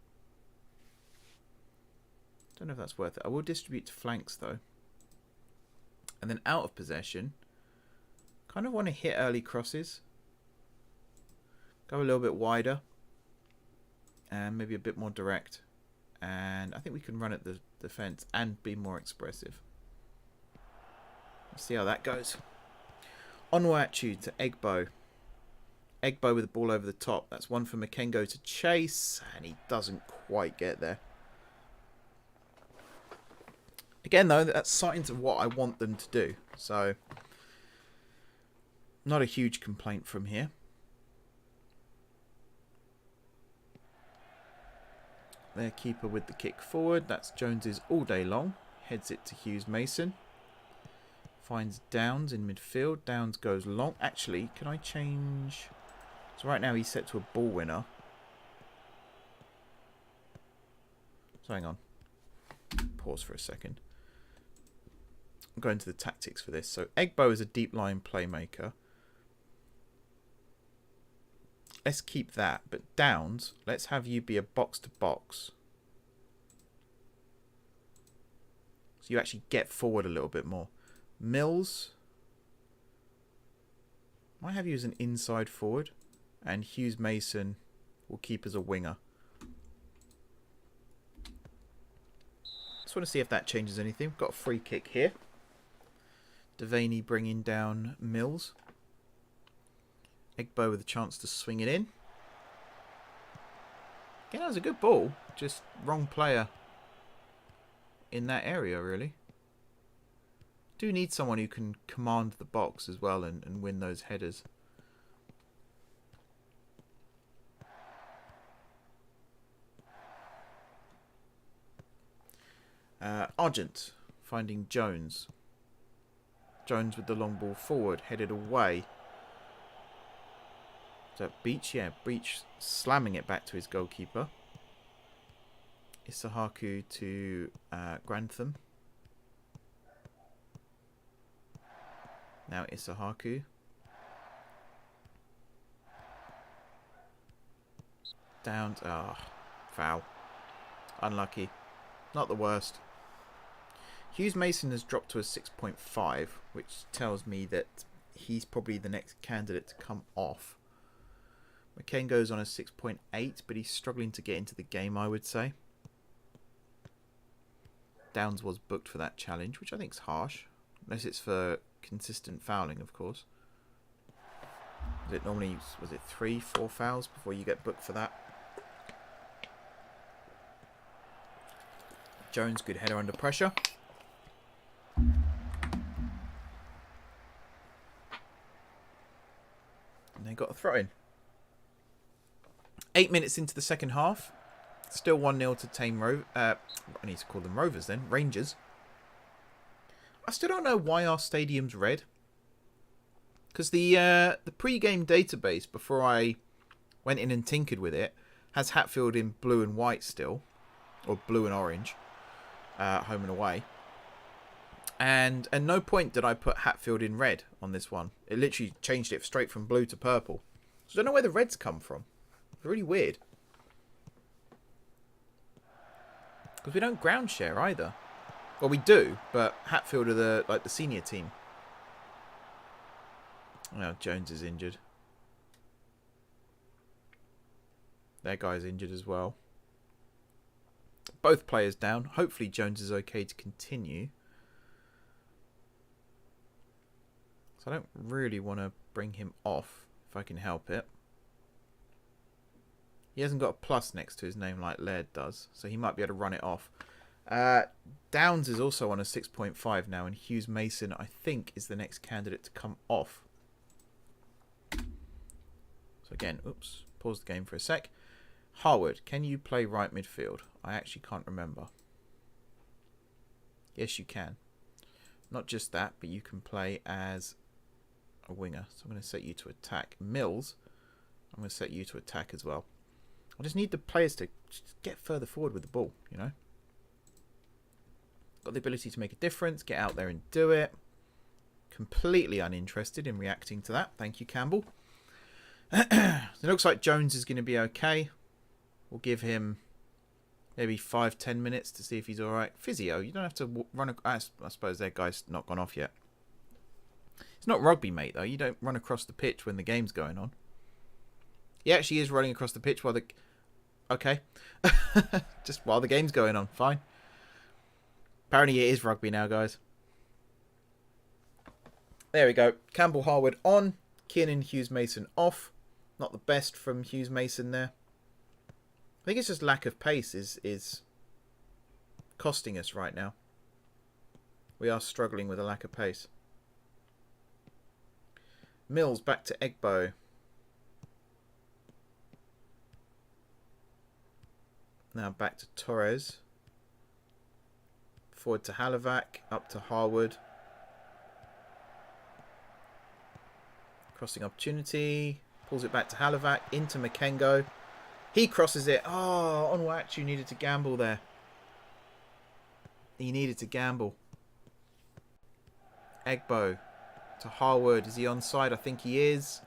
Don't know if that's worth it. I will distribute to flanks though. And then out of possession. Kind of want to hit early crosses. Go a little bit wider. and maybe a bit more direct. And I think we can run at the defence and be more expressive. Let's see how that goes. Onuachu to Egbo. Egbo with the ball over the top. That's one for Makengo to chase, and he doesn't quite get there. Again, though, that's signs of what I want them to do. So, not a huge complaint from here. Their keeper with the kick forward. That's Jones's all day long. Heads it to Hughes Mason. Finds Downs in midfield. Downs goes long. Actually, can I change? So right now he's set to a ball winner. So hang on. Pause for a second. I'm going to the tactics for this. So Egbo is a deep line playmaker. Let's keep that. But Downs, let's have you be a box-to-box. So you actually get forward a little bit more. Mills, might have you as an inside forward. And Hughes Mason will keep as a winger. Just want to see if that changes anything. We've got a free kick here. Devaney bringing down Mills. Egbo with a chance to swing it in. Again, that was a good ball. Just wrong player in that area, really. Do need someone who can command the box as well and win those headers. Argent finding Jones. Jones with the long ball forward, headed away. Is that Beach? Yeah, Beach slamming it back to his goalkeeper. Isahaku to Grantham. Now Isahaku. Downs. Foul. Unlucky. Not the worst. Hughes Mason has dropped to a 6.5, which tells me that he's probably the next candidate to come off. McCain goes on a 6.8, but he's struggling to get into the game, I would say. Downs was booked for that challenge, which I think is harsh. Unless it's for consistent fouling, of course. Is it normally, was it 3-4 fouls before you get booked for that? Jones, good header under pressure. And they got a throw in. 8 minutes into the second half. Still 1-0 to Tame Rovers. I need to call them Rovers then. Rangers. I still don't know why our stadium's red. Because the pre-game database, before I went in and tinkered with it, has Hatfield in blue and white still. Or blue and orange. Home and away. And at no point did I put Hatfield in red on this one. It literally changed it straight from blue to purple. So I don't know where the reds come from. It's really weird. Because we don't ground share either. Well, we do, but Hatfield are the senior team. Oh, Jones is injured. Their guy's injured as well. Both players down. Hopefully Jones is okay to continue. So I don't really want to bring him off if I can help it. He hasn't got a plus next to his name like Laird does, so he might be able to run it off. Downs is also on a 6.5 now, and Hughes Mason, I think, is the next candidate to come off. So again, oops, pause the game for a sec. Harwood, can you play right midfield? I actually can't remember. Yes, you can. Not just that, but you can play as a winger. So I'm going to set you to attack. Mills, I'm going to set you to attack as well. I just need the players to just get further forward with the ball, you know. Got the ability to make a difference, get out there and do it. Completely uninterested in reacting to that. Thank you, Campbell. It looks like Jones is going to be okay. We'll give him maybe 5-10 minutes to see if he's alright. Physio, you don't have to run. I suppose that guy's not gone off yet. It's not rugby, mate, though. You don't run across the pitch when the game's going on. He actually is running across the pitch while the... Okay. Just while the game's going on. Fine. Apparently it is rugby now, guys. There we go. Campbell Harwood on. Kiernan Hughes Mason off. Not the best from Hughes Mason there. I think it's just lack of pace is costing us right now. We are struggling with a lack of pace. Mills back to Egbo. Now back to Torres. Forward to Halivac. Up to Harwood. Crossing opportunity. Pulls it back to Halivac. Into Makengo. He crosses it. Oh, Onwuachu needed to gamble there. He needed to gamble. Egbo to Harwood. Is he onside? I think he is.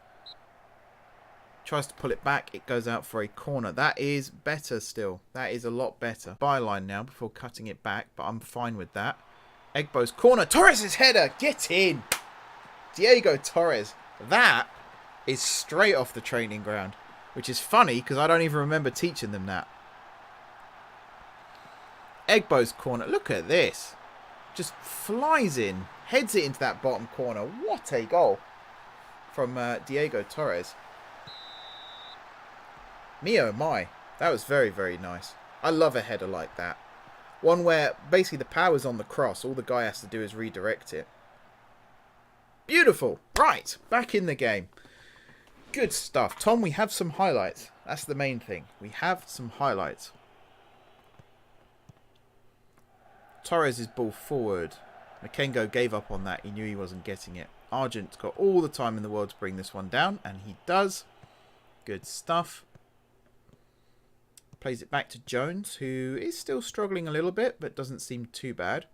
Tries to pull it back. It goes out for a corner. That is better still. That is a lot better. Byline now before cutting it back, but I'm fine with that. Egbo's corner. Torres' header. Get in. Diego Torres. That is straight off the training ground, which is funny because I don't even remember teaching them that. Egbo's corner. Look at this. Just flies in. Heads it into that bottom corner. What a goal from Diego Torres. Me oh my. That was very, very nice. I love a header like that. One where basically the power's on the cross. All the guy has to do is redirect it. Beautiful. Right. Back in the game. Good stuff. Tom, we have some highlights. That's the main thing. We have some highlights. Torres' ball forward. Makengo gave up on that. He knew he wasn't getting it. Argent's got all the time in the world to bring this one down, and he does. Good stuff. Plays it back to Jones, who is still struggling a little bit, but doesn't seem too bad.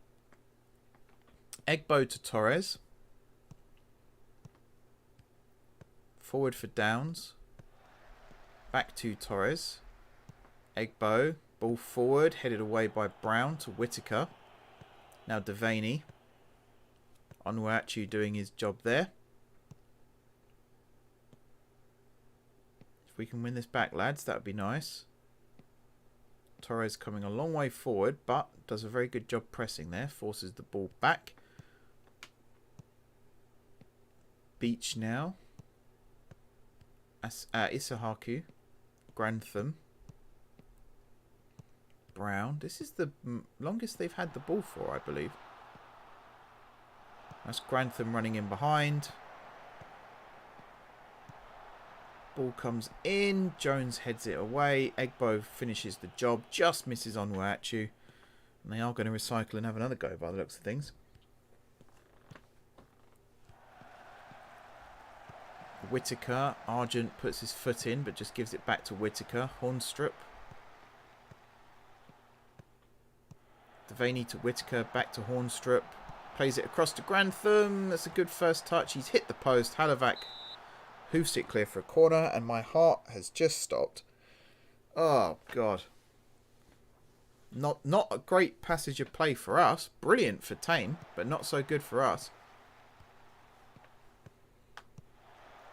Egbo to Torres. Forward for Downs. Back to Torres. Egbo. Ball forward. Headed away by Brown to Whittaker. Now Devaney. Onwuachu doing his job there. If we can win this back, lads, that would be nice. Torres coming a long way forward, but does a very good job pressing there. Forces the ball back. Beach now. Isahaku. Grantham. Brown. This is the longest they've had the ball for, I believe. That's Grantham running in behind. Ball comes in. Jones heads it away. Egbo finishes the job. Just misses Onwuachu. And they are going to recycle and have another go by the looks of things. Whittaker. Argent puts his foot in, but just gives it back to Whittaker. Hornstrup. Devaney to Whittaker. Back to Hornstrup. Plays it across to Grantham. That's a good first touch. He's hit the post. Halivac hoofs it clear for a corner, and my heart has just stopped. Oh, God. Not a great passage of play for us. Brilliant for Tame, but not so good for us.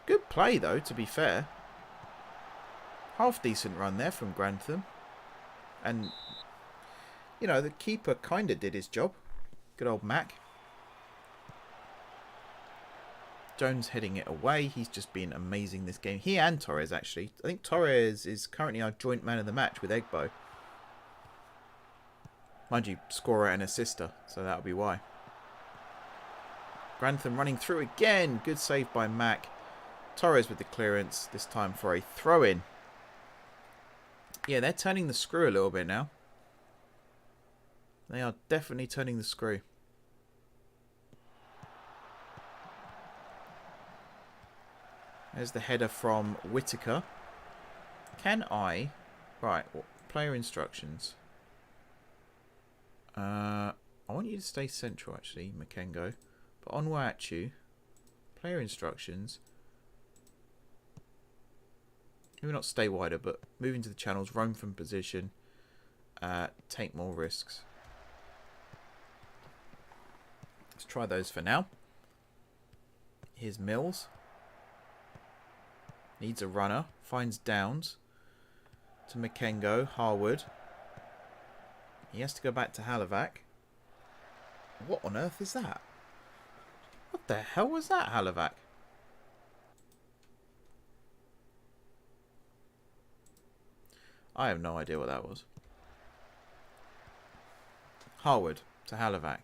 Good play, though, to be fair. Half decent run there from Grantham. And, you know, the keeper kind of did his job. Good old Mac. Jones heading it away. He's just been amazing this game. He and Torres, actually. I think Torres is currently our joint man of the match with Egbo. Mind you, scorer and assister, so that'll be why. Grantham running through again. Good save by Mac. Torres with the clearance, this time for a throw-in. Yeah, they're turning the screw a little bit now. They are definitely turning the screw. There's the header from Whittaker. Can I... Right, player instructions. I want you to stay central, actually, Makengo. But Onwuachu, player instructions. Maybe not stay wider, but move into the channels, roam from position, take more risks. Let's try those for now. Here's Mills. Needs a runner. Finds Downs. to Makengo. Harwood. He has to go back to Halivac. What on earth is that? What the hell was that, Halivac? I have no idea what that was. Harwood to Halivac.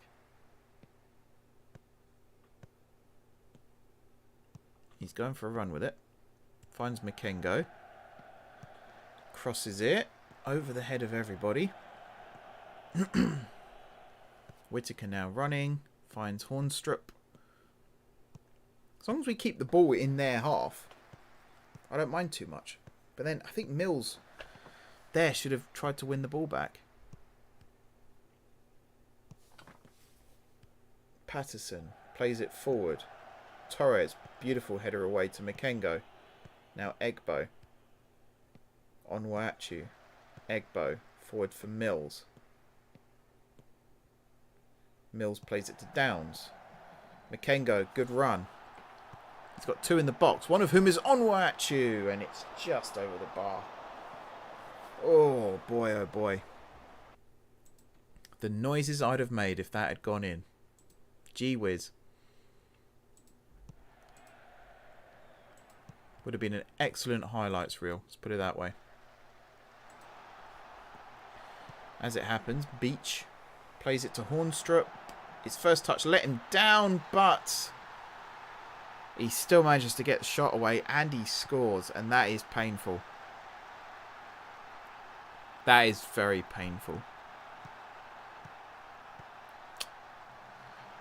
He's going for a run with it. Finds Makengo. Crosses it. Over the head of everybody. Whittaker now running. Finds Hornstrup. As long as we keep the ball in their half, I don't mind too much. But then I think Mills there should have tried to win the ball back. Patterson plays it forward. Torres, beautiful header away to Makengo. Now Egbo. Onwuachu. Egbo, forward for Mills. Mills plays it to Downs. Makengo, good run. He's got two in the box, one of whom is Onwuachu, and it's just over the bar. Oh boy, oh boy. The noises I'd have made if that had gone in. Gee whiz. Would have been an excellent highlights reel, let's put it that way. As it happens, Beach plays it to Hornstrup. His first touch let him down, but he still manages to get the shot away and he scores, and that is painful. That is very painful.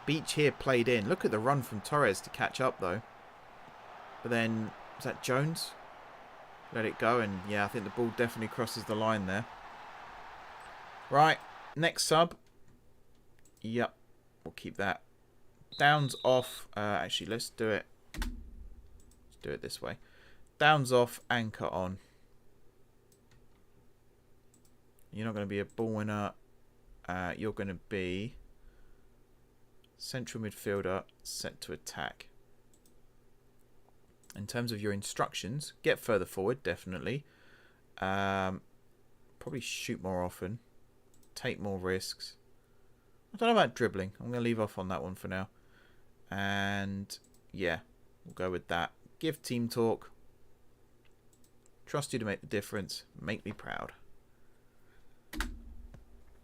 Beach here played in. Look at the run from Torres to catch up though. But then, was that Jones? Let it go, and yeah, I think the ball definitely crosses the line there. Right, next sub. Yep, we'll keep that. Downs off. Actually, let's do it. Let's do it this way. Downs off, anchor on. You're not going to be a ball winner. You're going to be central midfielder set to attack. In terms of your instructions, get further forward, definitely. Probably shoot more often. Take more risks. I don't know about dribbling. I'm going to leave off on that one for now. And yeah, we'll go with that. Give team talk. Trust you to make the difference. Make me proud.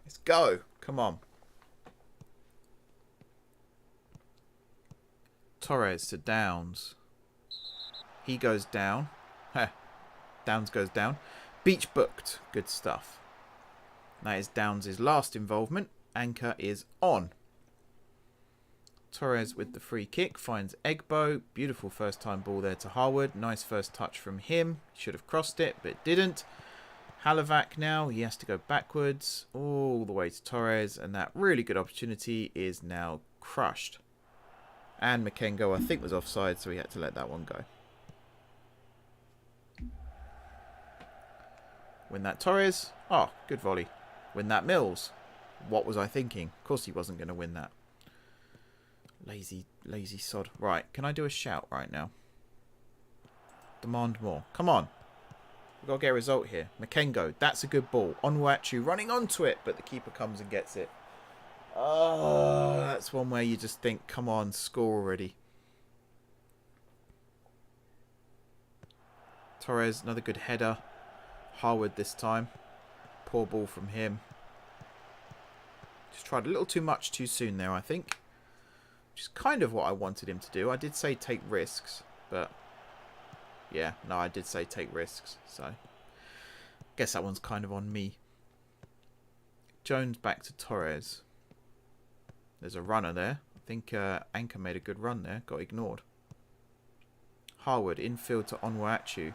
Let's go. Come on. Torres to Downs. He goes down. Heh. Downs goes down. Beach booked. Good stuff. That is Downs' last involvement. Anchor is on. Torres with the free kick finds Egbo. Beautiful first time ball there to Harwood. Nice first touch from him. Should have crossed it, but didn't. Halivac now. He has to go backwards all the way to Torres, and that really good opportunity is now crushed. And Makengo, I think, was offside, so he had to let that one go. Win that Torres. Oh, good volley. Win that Mills. What was I thinking? Of course he wasn't going to win that. Lazy sod. Right, can I do a shout right now? Demand more. Come on. We've got to get a result here. Makengo, that's a good ball. Onwuachu running onto it, but the keeper comes and gets it. Oh, that's one where you just think, come on, score already. Torres, another good header. Harwood this time. Poor ball from him. Just tried a little too much too soon there, I think. Which is kind of what I wanted him to do. I did say take risks, but yeah, no, I did say take risks. So I guess that one's kind of on me. Jones back to Torres. There's a runner there. I think Anchor made a good run there. Got ignored. Harwood infield to Onwuachu.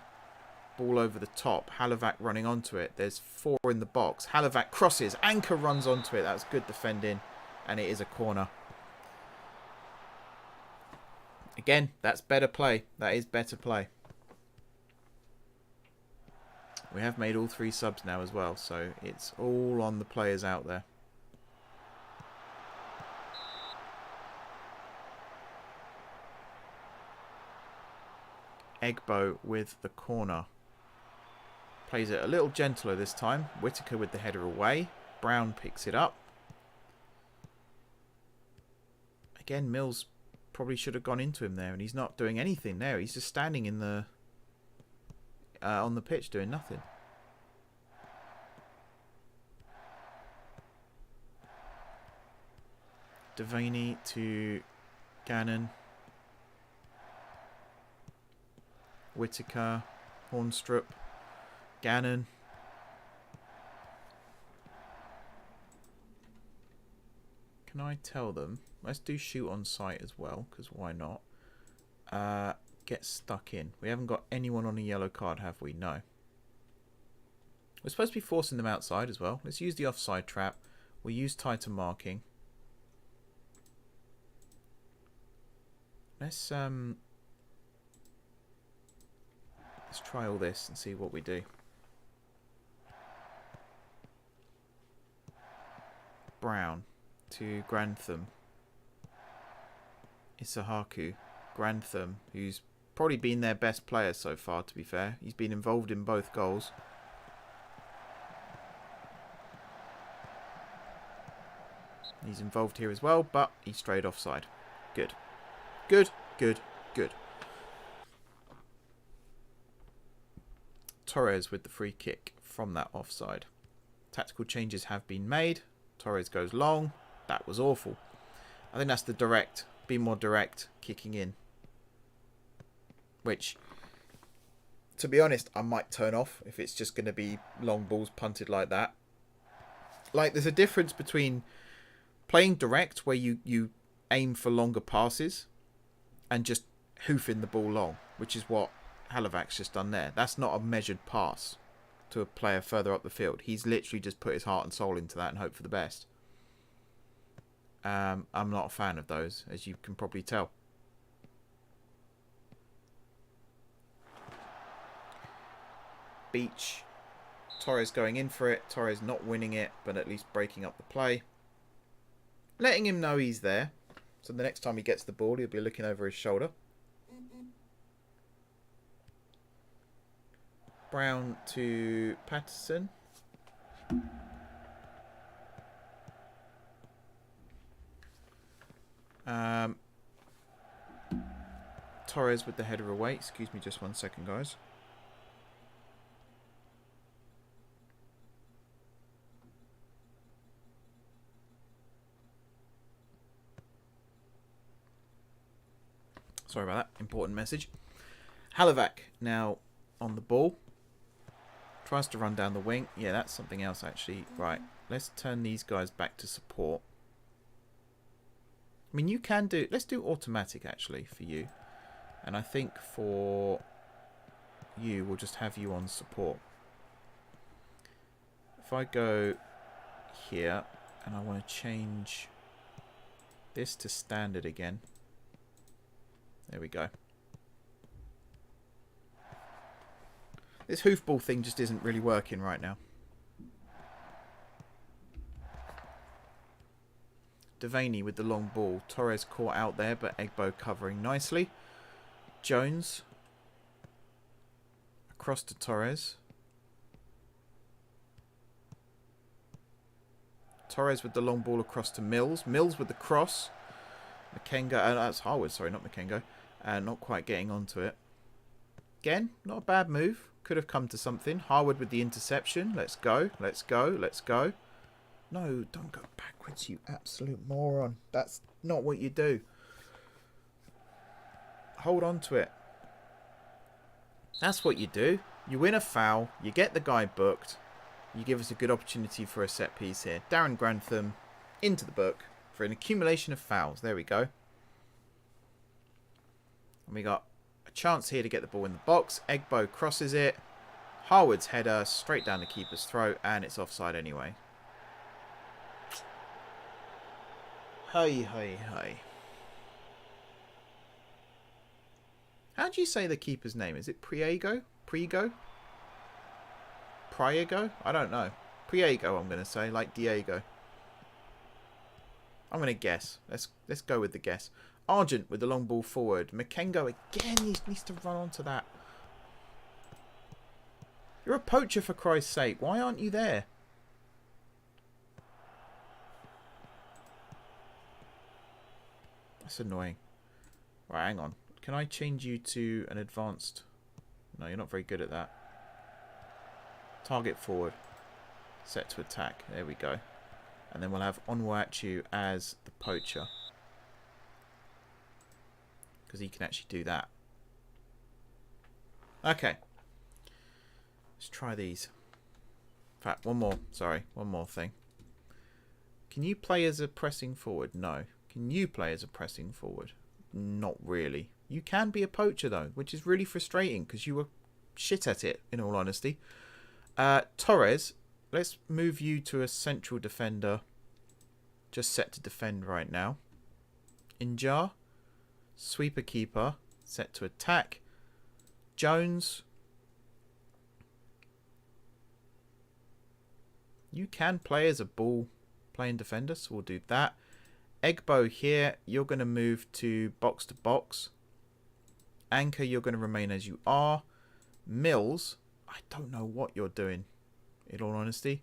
Ball over the top. Halivac running onto it. There's 4 in the box. Halivac crosses. Anchor runs onto it. That's good defending. And it is a corner. Again, that's better play. That is better play. We have made all 3 subs now as well. So it's all on the players out there. Egbo with the corner. Plays it a little gentler this time. Whittaker with the header away. Brown picks it up. Again, Mills probably should have gone into him there, and he's not doing anything there. He's just standing in the on the pitch doing nothing. Devaney to Gannon. Whittaker. Hornstrup. Gannon. Can I tell them? Let's do shoot on sight as well, because why not? Get stuck in. We haven't got anyone on a yellow card, have we? No. We're supposed to be forcing them outside as well. Let's use the offside trap. We'll use tighter marking. Let's try all this and see what we do. Brown to Grantham. Isahaku. Grantham, who's probably been their best player so far, to be fair. He's been involved in both goals. He's involved here as well, but he strayed offside. Good. Good, good, good. Torres with the free kick from that offside. Tactical changes have been made. Torres goes long. That was awful. I think that's the direct, be more direct, kicking in. Which, to be honest, I might turn off if it's just going to be long balls punted like that. Like, there's a difference between playing direct, where you aim for longer passes, and just hoofing the ball long, which is what Halovac's just done there. That's not a measured pass to a player further up the field. He's literally just put his heart and soul into that and hope for the best. I'm not a fan of those, as you can probably tell. Beach. Torres going in for it. Torres not winning it, but at least breaking up the play. Letting him know he's there. So the next time he gets the ball, he'll be looking over his shoulder. Brown to Patterson. Torres with the header away. Excuse me just 1 second, guys. Sorry about that. Important message. Halovac now on the ball. Tries to run down the wing. Yeah, that's something else actually. Right. Let's turn these guys back to support. I mean, you can do... Let's do automatic actually for you. And I think for you, we'll just have you on support. If I go here and I want to change this to standard again. There we go. This hoofball thing just isn't really working right now. Devaney with the long ball. Torres caught out there, but Egbo covering nicely. Jones. Across to Torres. Torres with the long ball across to Mills. Mills with the cross. Makengo. That's Harwood, sorry, not Makengo. Not quite getting onto it. Again, not a bad move. Could have come to something. Harwood with the interception. Let's go. Let's go. Let's go. No, don't go backwards, you absolute moron. That's not what you do. Hold on to it. That's what you do. You win a foul. You get the guy booked. You give us a good opportunity for a set piece here. Darren Grantham into the book for an accumulation of fouls. There we go. And we got a chance here to get the ball in the box. Egbo crosses it. Harwood's header straight down the keeper's throat, and it's offside anyway. Hey, hey, hey. How do you say the keeper's name? Is it Priego? Priego? Priego? I don't know. Priego, I'm going to say, like Diego. I'm going to guess. Let's go with the guess. Argent with the long ball forward. Makengo again. He needs to run onto that. You're a poacher, for Christ's sake. Why aren't you there? That's annoying. Right, hang on. Can I change you to an advanced... No, you're not very good at that. Target forward. Set to attack. There we go. And then we'll have Onwachu as the poacher. Because he can actually do that. Okay. Let's try these. In fact, one more. Sorry, one more thing. Can you play as a pressing forward? No. Can you play as a pressing forward? Not really. You can be a poacher, though, which is really frustrating because you were shit at it, in all honesty. Torres, let's move you to a central defender. Just set to defend right now. Injar, sweeper keeper, set to attack. Jones, you can play as a ball playing defender, so we'll do that. Egbo here, you're going to move to box. Anchor, you're going to remain as you are. Mills, I don't know what you're doing, in all honesty.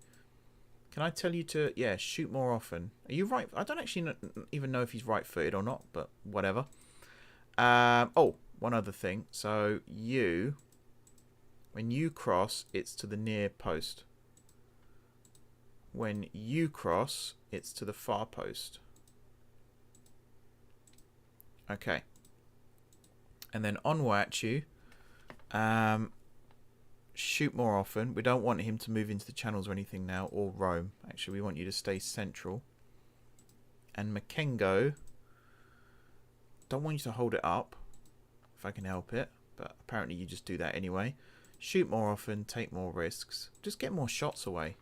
Can I tell you to, yeah, shoot more often? Are you right? I don't actually even know if he's right-footed or not, but whatever. Oh, one other thing. So you, when you cross, it's to the near post. When you cross, it's to the far post. Okay. And then Onwachu, shoot more often. We don't want him to move into the channels or anything now, or roam. Actually, we want you to stay central. And Makengo, don't want you to hold it up, if I can help it. But apparently you just do that anyway. Shoot more often, take more risks. Just get more shots away.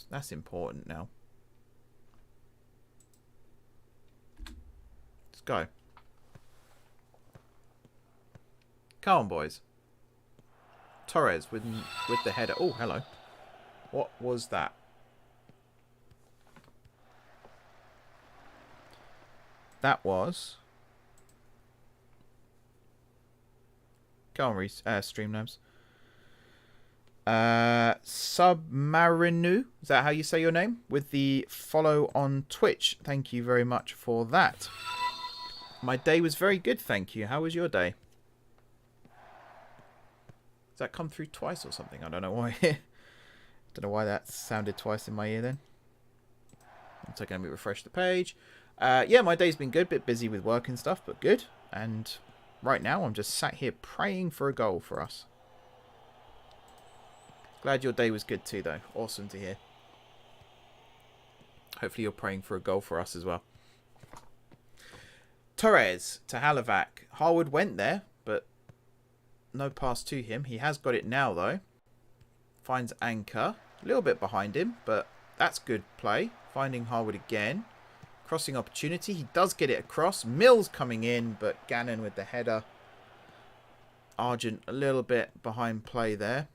That's important now. Let's go. Come on, boys. Torres with the header. Oh, hello. What was that? That was... Go on, Streamlabs. Submarinu. Is that how you say your name? With the follow on Twitch. Thank you very much for that. My day was very good, thank you. How was your day? Does that come through twice or something? I don't know why. Don't know why that sounded twice in my ear then. One second, let me refresh the page. Yeah, my day's been good. Bit busy with work and stuff, but good. And right now, I'm just sat here praying for a goal for us. Glad your day was good too, though. Awesome to hear. Hopefully you're praying for a goal for us as well. Torres to Halavac. Harwood went there, but no pass to him. He has got it now, though. Finds Anchor. A little bit behind him, but that's good play. Finding Harwood again. Crossing opportunity. He does get it across. Mills coming in, but Gannon with the header. Argent a little bit behind play there.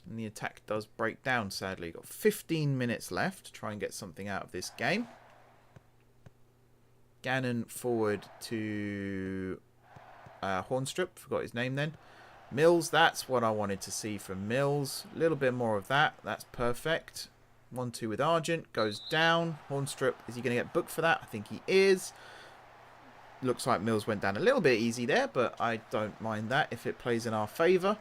And the attack does break down, sadly. Got 15 minutes left to try and get something out of this game. Gannon forward to Hornstrup. Forgot his name then. Mills, that's what I wanted to see from Mills. A little bit more of that. That's perfect. 1-2 with Argent. Goes down. Hornstrup, is he going to get booked for that? I think he is. Looks like Mills went down a little bit easy there, but I don't mind that if it plays in our favour.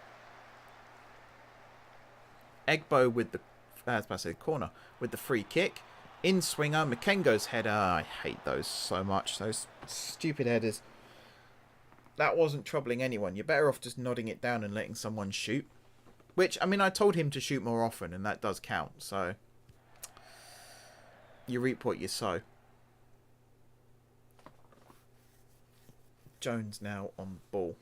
Egbo with the, I was about to say corner, with the free kick. In swinger, Makengo's header. I hate those so much. Those stupid headers. That wasn't troubling anyone. You're better off just nodding it down and letting someone shoot. Which, I mean, I told him to shoot more often, and that does count. So, you reap what you sow. Jones now on ball.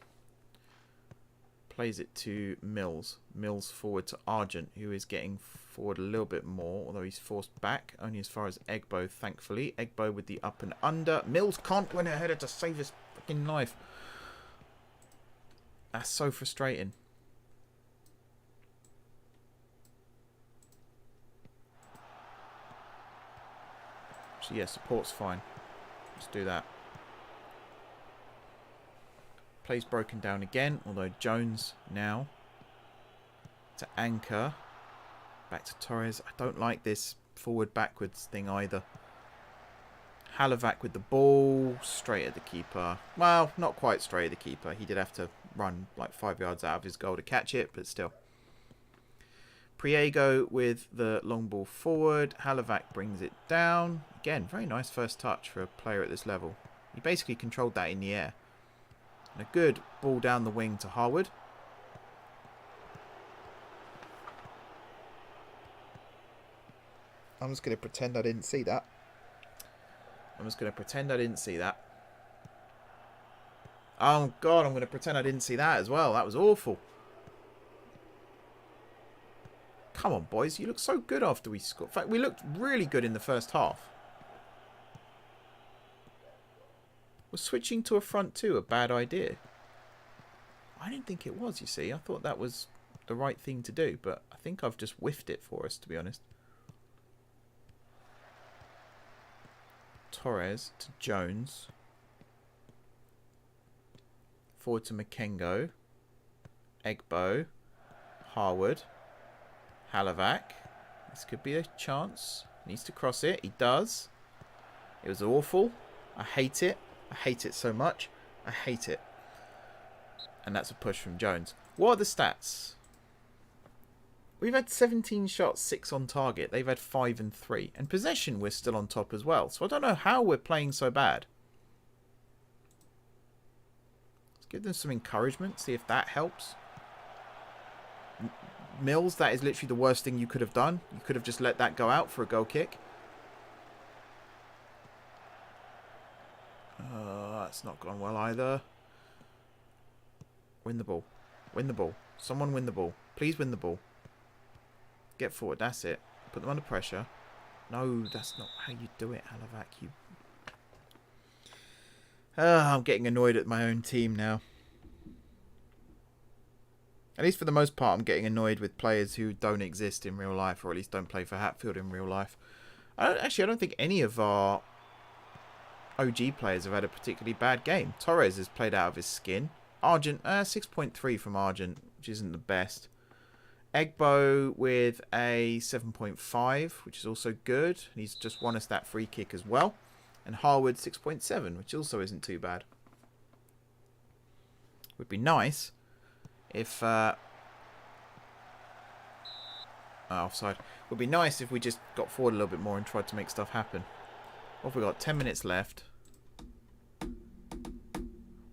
Plays it to Mills. Mills forward to Argent, who is getting forward a little bit more, although he's forced back only as far as Egbo, thankfully. Egbo with the up and under. Mills can't win a header to save his fucking life. That's so frustrating. So yeah, support's fine. Let's do that. Play's broken down again, although Jones now to anchor. Back to Torres. I don't like this forward-backwards thing either. Halovac with the ball. Straight at the keeper. Well, not quite straight at the keeper. He did have to run like 5 yards out of his goal to catch it, but still. Priego with the long ball forward. Halovac brings it down. Again, very nice first touch for a player at this level. He basically controlled that in the air. And a good ball down the wing to Harwood. I'm just going to pretend I didn't see that. Oh, God, I'm going to pretend I didn't see that as well. That was awful. Come on, boys. You look so good after we scored. In fact, we looked really good in the first half. Was switching to a front two a bad idea? I didn't think it was, you see. I thought that was the right thing to do, but I think I've just whiffed it for us, to be honest. Torres to Jones. Forward to Makengo. Egbo. Harwood. Halovac. This could be a chance. Needs to cross it. He does. It was awful. I hate it. I hate it so much. I hate it. And that's a push from Jones. What are the stats? We've had 17 shots, 6 on target. They've had 5 and 3. And possession, we're still on top as well. So I don't know how we're playing so bad. Let's give them some encouragement. See if that helps. Mills, that is literally the worst thing you could have done. You could have just let that go out for a goal kick. That's not gone well either. Win the ball. Win the ball. Someone win the ball. Please win the ball. Get forward. That's it. Put them under pressure. No, that's not how you do it, Halovac. You. I'm getting annoyed at my own team now. At least for the most part, I'm getting annoyed with players who don't exist in real life, or at least don't play for Hatfield in real life. I don't think any of our OG players have had a particularly bad game. Torres has played out of his skin. Argent, 6.3 from Argent, which isn't the best. Egbo with a 7.5, which is also good. He's just won us that free kick as well. And Harwood 6.7, which also isn't too bad. Would be nice if offside. Would be nice if we just got forward a little bit more and tried to make stuff happen. What have we got? 10 minutes left.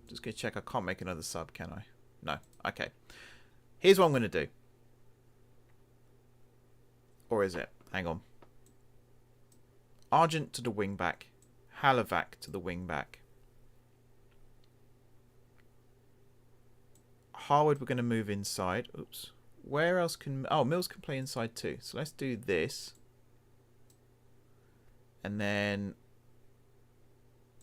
Just gonna check. I can't make another sub, can I? No. Okay. Here's what I'm gonna do. Or is it? Hang on. Argent to the wing back. Halovac to the wing back. Harwood, we're going to move inside. Oops. Where else can... Oh, Mills can play inside too. So let's do this. And then...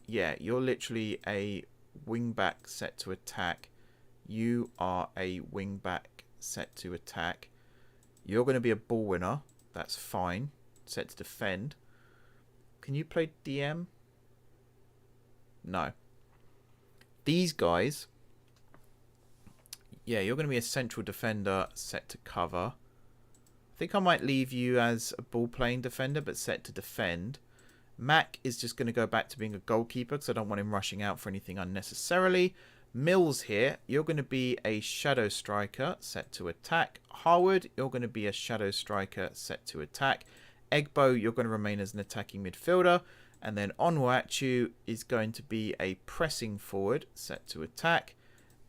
Yeah, you're literally a wing back set to attack. You are a wing back set to attack. You're going to be a ball winner. That's fine. Set to defend. Can you play DM? No. These guys... Yeah, you're going to be a central defender set to cover. I think I might leave you as a ball-playing defender, but set to defend. Mac is just going to go back to being a goalkeeper because I don't want him rushing out for anything unnecessarily. Mills here, you're going to be a shadow striker set to attack. Harwood, you're going to be a shadow striker set to attack. Egbo, you're going to remain as an attacking midfielder. And then Onwuachu is going to be a pressing forward set to attack.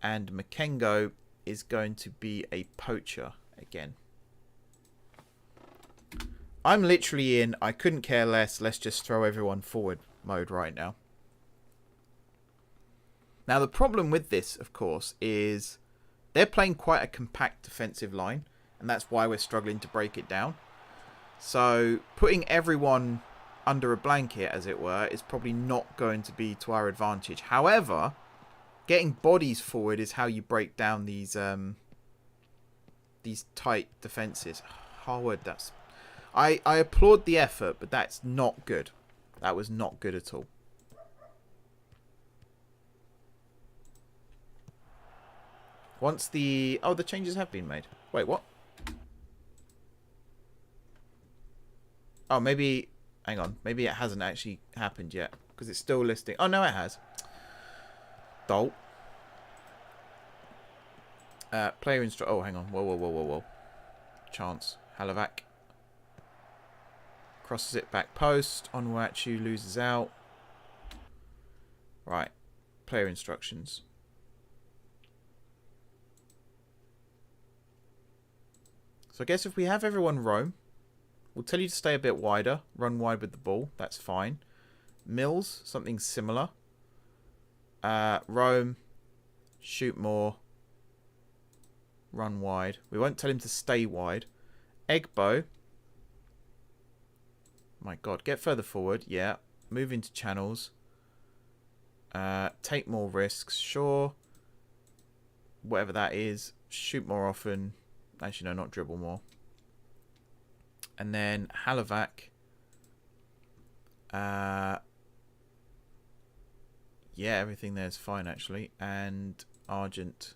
And Makengo is going to be a poacher again. I'm literally in I couldn't care less, let's just throw everyone forward mode right now. Now the problem with this, of course, is they're playing quite a compact defensive line, and that's why we're struggling to break it down. So putting everyone under a blanket, as it were, is probably not going to be to our advantage. However, getting bodies forward is how you break down these tight defenses. Harwood, that's... I applaud the effort, but that's not good. That was not good at all. Once the... Oh, the changes have been made. Wait, what? Oh, maybe... Hang on. Maybe it hasn't actually happened yet. Because it's still listing... Oh, no, it has. Dolt. Player instruct... Oh, hang on. Whoa. Chance. Halavac. Crosses it back post. Onwachu loses out. Right. Player instructions. So I guess if we have everyone roam, we'll tell you to stay a bit wider. Run wide with the ball. That's fine. Mills, something similar. Roam. Shoot more. Run wide. We won't tell him to stay wide. Egbo. My God. Get further forward. Yeah. Move into channels. Take more risks. Sure. Whatever that is. Shoot more often. Actually, no, not dribble more. And then Halavac. Yeah, everything there is fine, actually. And Argent.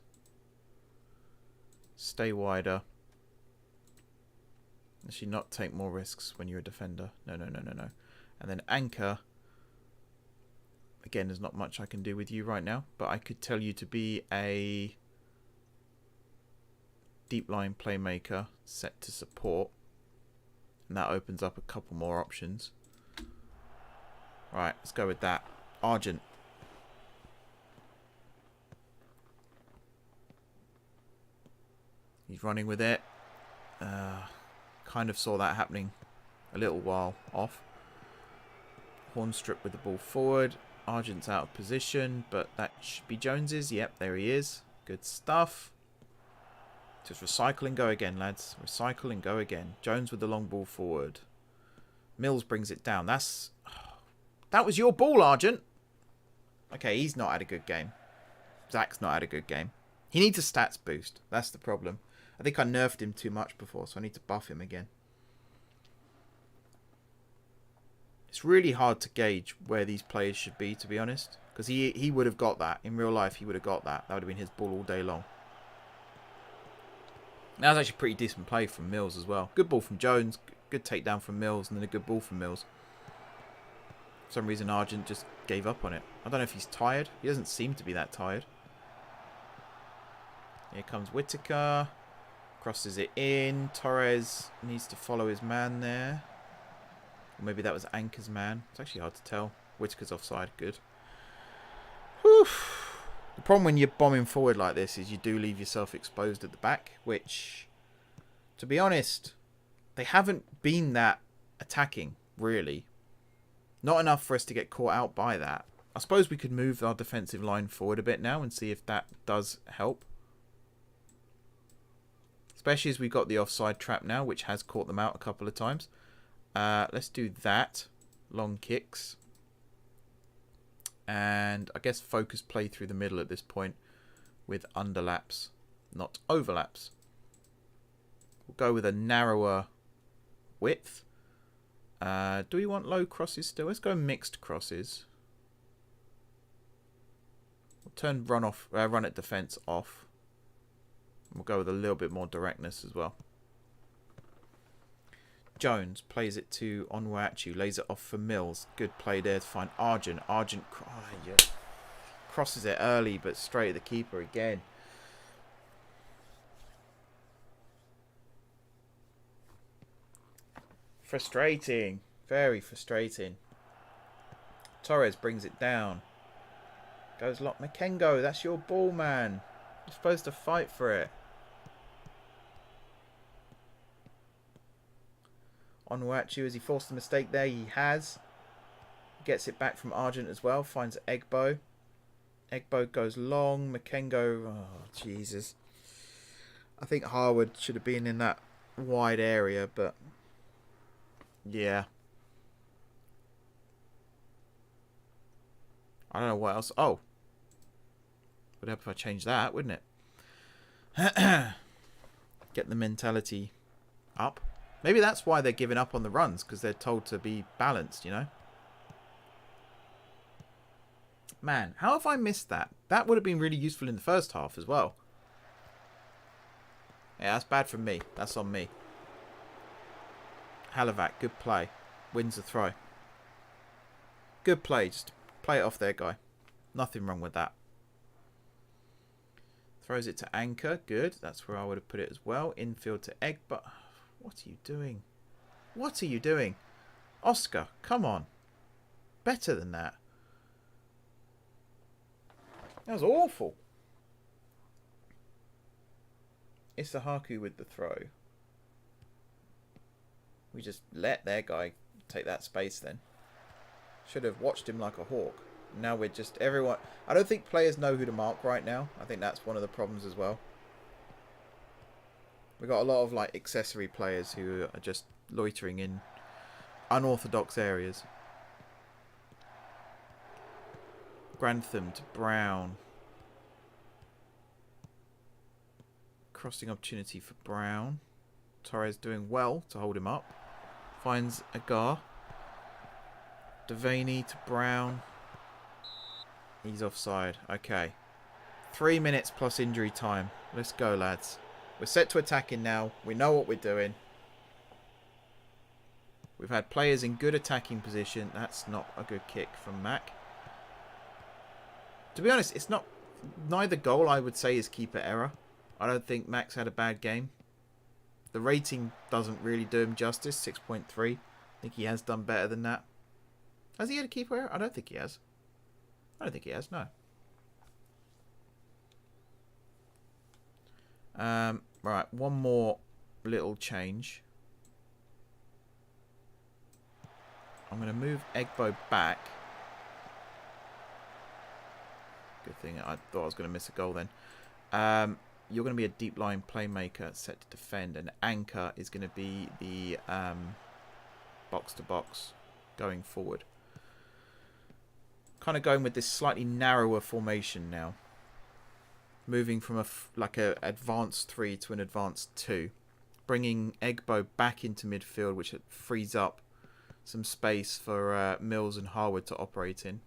Stay wider. Actually, not take more risks when you're a defender. No. And then Anchor. Again, there's not much I can do with you right now. But I could tell you to be a deep line playmaker set to support. And that opens up a couple more options. Right, let's go with that. Argent. He's running with it. Kind of saw that happening a little while off. Horn strip with the ball forward. Argent's out of position, but that should be Jones's. Yep, there he is. Good stuff. Just recycle and go again, lads. Recycle and go again. Jones with the long ball forward. Mills brings it down. That was your ball, Argent. Okay, he's not had a good game. Zach's not had a good game. He needs a stats boost. That's the problem. I think I nerfed him too much before, so I need to buff him again. It's really hard to gauge where these players should be, to be honest. Because he would have got that. In real life, he would have got that. That would have been his ball all day long. That was actually pretty decent play from Mills as well. Good ball from Jones. Good takedown from Mills. And then a good ball from Mills. For some reason, Argent just gave up on it. I don't know if he's tired. He doesn't seem to be that tired. Here comes Whittaker. Crosses it in. Torres needs to follow his man there. Or maybe that was Anchor's man. It's actually hard to tell. Whittaker's offside. Good. Whew. The problem when you're bombing forward like this is you do leave yourself exposed at the back, which, to be honest, they haven't been that attacking, really. Not enough for us to get caught out by that. I suppose we could move our defensive line forward a bit now and see if that does help. Especially as we've got the offside trap now, which has caught them out a couple of times. Let's do that. Long kicks. And I guess focus play through the middle at this point with underlaps, not overlaps. We'll go with a narrower width. Do we want low crosses still? Let's go mixed crosses. We'll turn run at defense off. We'll go with a little bit more directness as well. Jones plays it to Onwachu, lays it off for Mills. Good play there to find Argent. Argent crosses it early, but straight at the keeper again. Frustrating. Very frustrating. Torres brings it down. Goes lock Makengo. That's your ball, man. You're supposed to fight for it. Onwachu, has he forced a mistake there? He has. Gets it back from Argent as well. Finds Egbo. Egbo goes long. Makengo. Oh, Jesus. I think Harwood should have been in that wide area, but yeah. I don't know what else. Oh. Would help if I change that, wouldn't it? Get the mentality up. Maybe that's why they're giving up on the runs, because they're told to be balanced, you know? Man, how have I missed that? That would have been really useful in the first half as well. Yeah, that's bad from me. That's on me. Halivac, good play. Wins the throw. Good play. Just play it off there, guy. Nothing wrong with that. Throws it to Anchor. Good. That's where I would have put it as well. Infield to Egg. But what are you doing? What are you doing? Oscar, come on. Better than that. That was awful. It's the Haku with the throw. We just let their guy take that space then. Should have watched him like a hawk. Now we're just everyone. I don't think players know who to mark right now. I think that's one of the problems as well. We got a lot of like accessory players who are just loitering in unorthodox areas. Grantham to Brown. Crossing opportunity for Brown. Torres doing well to hold him up. Finds Agar. Devaney to Brown. He's offside. Okay. 3 minutes plus injury time. Let's go, lads. We're set to attacking now. We know what we're doing. We've had players in good attacking position. That's not a good kick from Mac. To be honest, it's not... Neither goal, I would say, is keeper error. I don't think Mac's had a bad game. The rating doesn't really do him justice. 6.3. I think he has done better than that. Has he had a keeper error? I don't think he has. I don't think he has, no. Right, one more little change. I'm going to move Egbo back. Good thing I thought I was going to miss a goal then. You're going to be a deep line playmaker set to defend, and Anchor is going to be the box to box going forward. Kind of going with this slightly narrower formation now. Moving from a advanced 3 to an advanced 2. Bringing Egbo back into midfield, which frees up some space for Mills and Harwood to operate in.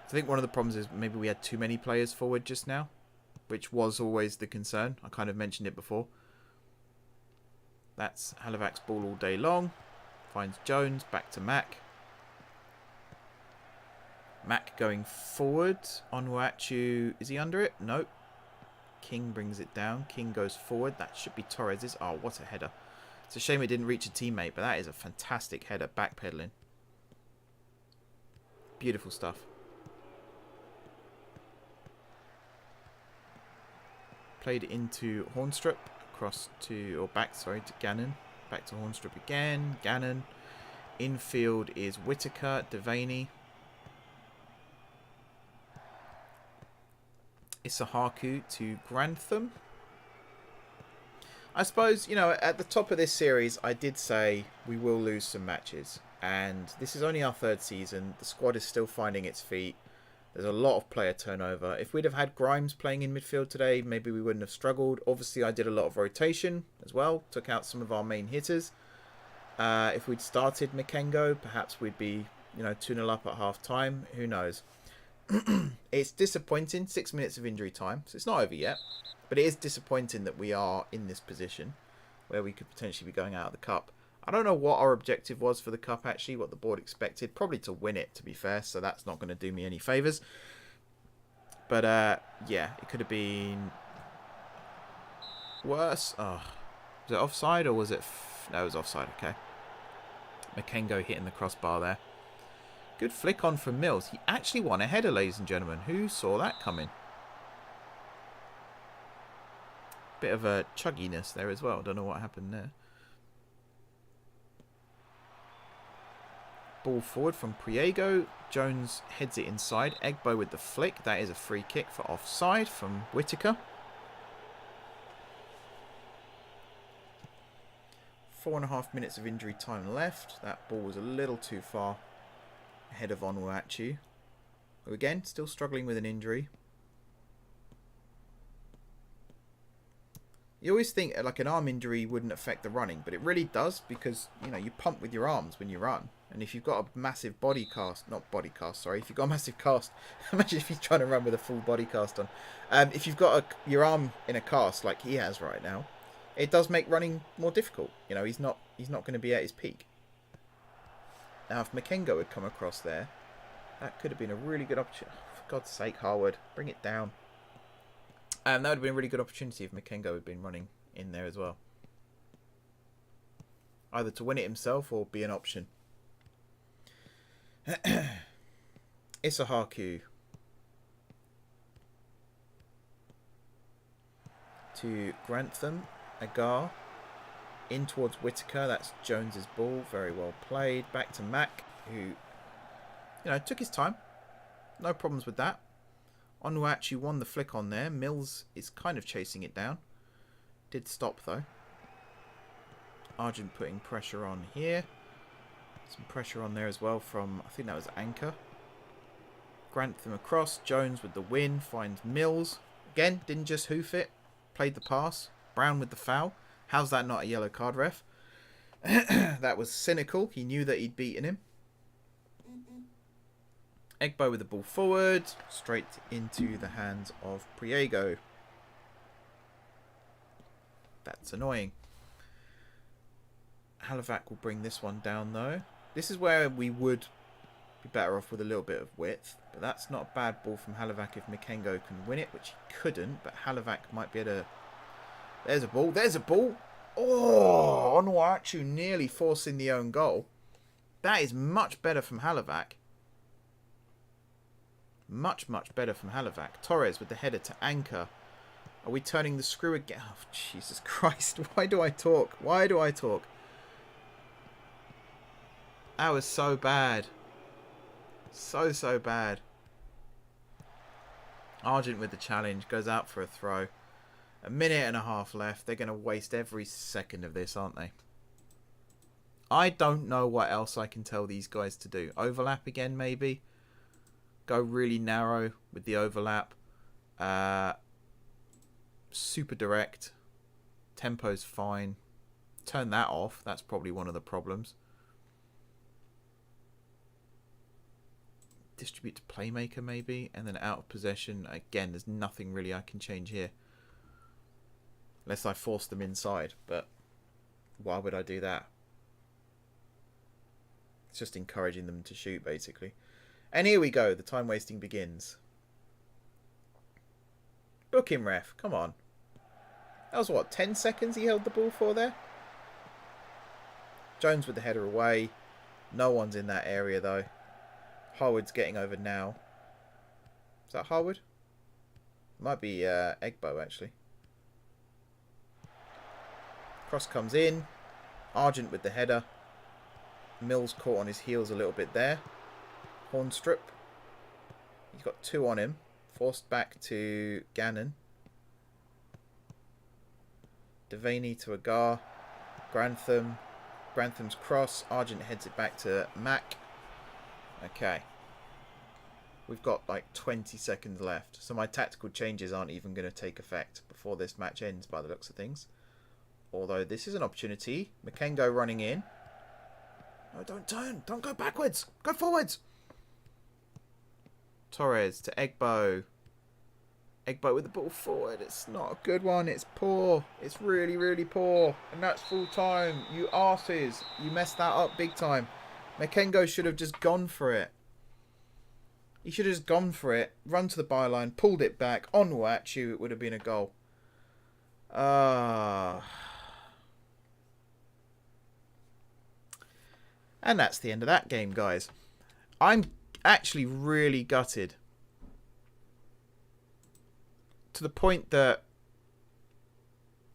I think one of the problems is maybe we had too many players forward just now, which was always the concern. I kind of mentioned it before. That's Halivac's ball all day long. Finds Jones, back to Mac. Mac going forward. Onuachu, is he under it? Nope. King brings it down. King goes forward. That should be Torres's. Oh, what a header. It's a shame it didn't reach a teammate, but that is a fantastic header. Backpedaling. Beautiful stuff. Played into Hornstrup. Across to, or back, sorry, to Gannon. Back to Hornstrup again. Gannon. Infield is Whitaker. Devaney. Isahaku to Grantham. I suppose, you know, at the top of this series, I did say we will lose some matches. And this is only our third season. The squad is still finding its feet. There's a lot of player turnover. If we'd have had Grimes playing in midfield today, maybe we wouldn't have struggled. Obviously, I did a lot of rotation as well. Took out some of our main hitters. If we'd started Makengo, perhaps we'd be, you know, 2-0 up at half time. Who knows? It's disappointing. 6 minutes of injury time. So it's not over yet. But it is disappointing that we are in this position where we could potentially be going out of the cup. I don't know what our objective was for the cup, actually, what the board expected. Probably to win it, to be fair, so that's not going to do me any favours. But, yeah, it could have been worse. Oh, was it offside or was it... No, it was offside, okay. Makengo hitting the crossbar there. Good flick on from Mills. He actually won a header, ladies and gentlemen. Who saw that coming? Bit of a chugginess there as well. Don't know what happened there. Ball forward from Priego. Jones heads it inside. Egbo with the flick. That is a free kick for offside from Whitaker. 4.5 minutes of injury time left. That ball was a little too far ahead of Onuachu, who again still struggling with an injury. You always think like an arm injury wouldn't affect the running, but it really does, because you know you pump with your arms when you run. And if you've got a massive body cast, not body cast, sorry, if you've got a massive cast, imagine if he's trying to run with a full body cast on. If you've got your arm in a cast like he has right now, it does make running more difficult. You know, he's not going to be at his peak. Now, if Makengo had come across there, that could have been a really good opportunity. Oh, for God's sake, Harwood, bring it down. That would have been a really good opportunity if Makengo had been running in there as well. Either to win it himself or be an option. It's a Haku to Grantham, Agar, in towards Whitaker. That's Jones's ball, very well played. Back to Mack, who, you know, took his time. No problems with that. Onuachu won the flick on there. Mills is kind of chasing it down. Did stop though. Argent putting pressure on here. Some pressure on there as well from, I think that was Anchor. Grantham across. Jones with the win. Finds Mills. Again, didn't just hoof it. Played the pass. Brown with the foul. How's that not a yellow card, ref? That was cynical. He knew that he'd beaten him. Egbo with the ball forward. Straight into the hands of Priego. That's annoying. Halivac will bring this one down though. This is where we would be better off with a little bit of width. But that's not a bad ball from Halivac if Makengo can win it, which he couldn't. But Halivac might be able to... There's a ball. There's a ball. Oh, Onuachu nearly forcing the own goal. That is much better from Halivac. Much, much better from Halivac. Torres with the header to Anchor. Are we turning the screw again? Oh, Jesus Christ. Why do I talk? Why do I talk? That was so bad. So bad. Argent with the challenge. Goes out for a throw. A minute and a half left. They're going to waste every second of this, aren't they? I don't know what else I can tell these guys to do. Overlap again, maybe. Go really narrow with the overlap. Super direct. Tempo's fine. Turn that off. That's probably one of the problems. Distribute to playmaker maybe. And then out of possession. Again, there's nothing really I can change here. Unless I force them inside. But why would I do that? It's just encouraging them to shoot basically. And here we go. The time wasting begins. Book him, ref. Come on. That was what, 10 seconds he held the ball for there? Jones with the header away. No one's in that area though. Harwood's getting over now. Is that Harwood? Might be Egbo actually. Cross comes in. Argent with the header. Mills caught on his heels a little bit there. Hornstrip. He's got two on him. Forced back to Gannon. Devaney to Agar. Grantham. Grantham's cross. Argent heads it back to Mack. Okay. We've got like 20 seconds left. So my tactical changes aren't even going to take effect before this match ends by the looks of things. Although this is an opportunity. Makengo running in. No, don't turn. Don't go backwards. Go forwards. Torres to Egbo. Egbo with the ball forward. It's not a good one. It's poor. It's really, really poor. And that's full time. You arses. You messed that up big time. Makengo should have just gone for it. He should have just gone for it. Run to the byline. Pulled it back. Onuachu. It would have been a goal. And that's the end of that game, guys. I'm actually really gutted. To the point that...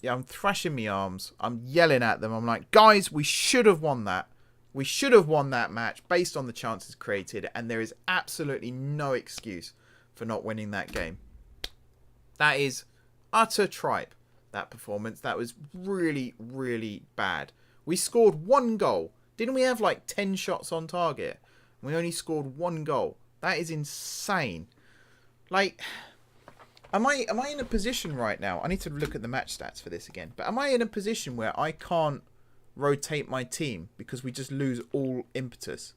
Yeah, I'm thrashing my arms. I'm yelling at them. I'm like, guys, we should have won that. We should have won that match based on the chances created. And there is absolutely no excuse for not winning that game. That is utter tripe, that performance. That was really, really bad. We scored one goal. Didn't we have like 10 shots on target? We only scored one goal. That is insane. Like, am I in a position right now? I need to look at the match stats for this again. But am I in a position where I can't rotate my team because we just lose all impetus.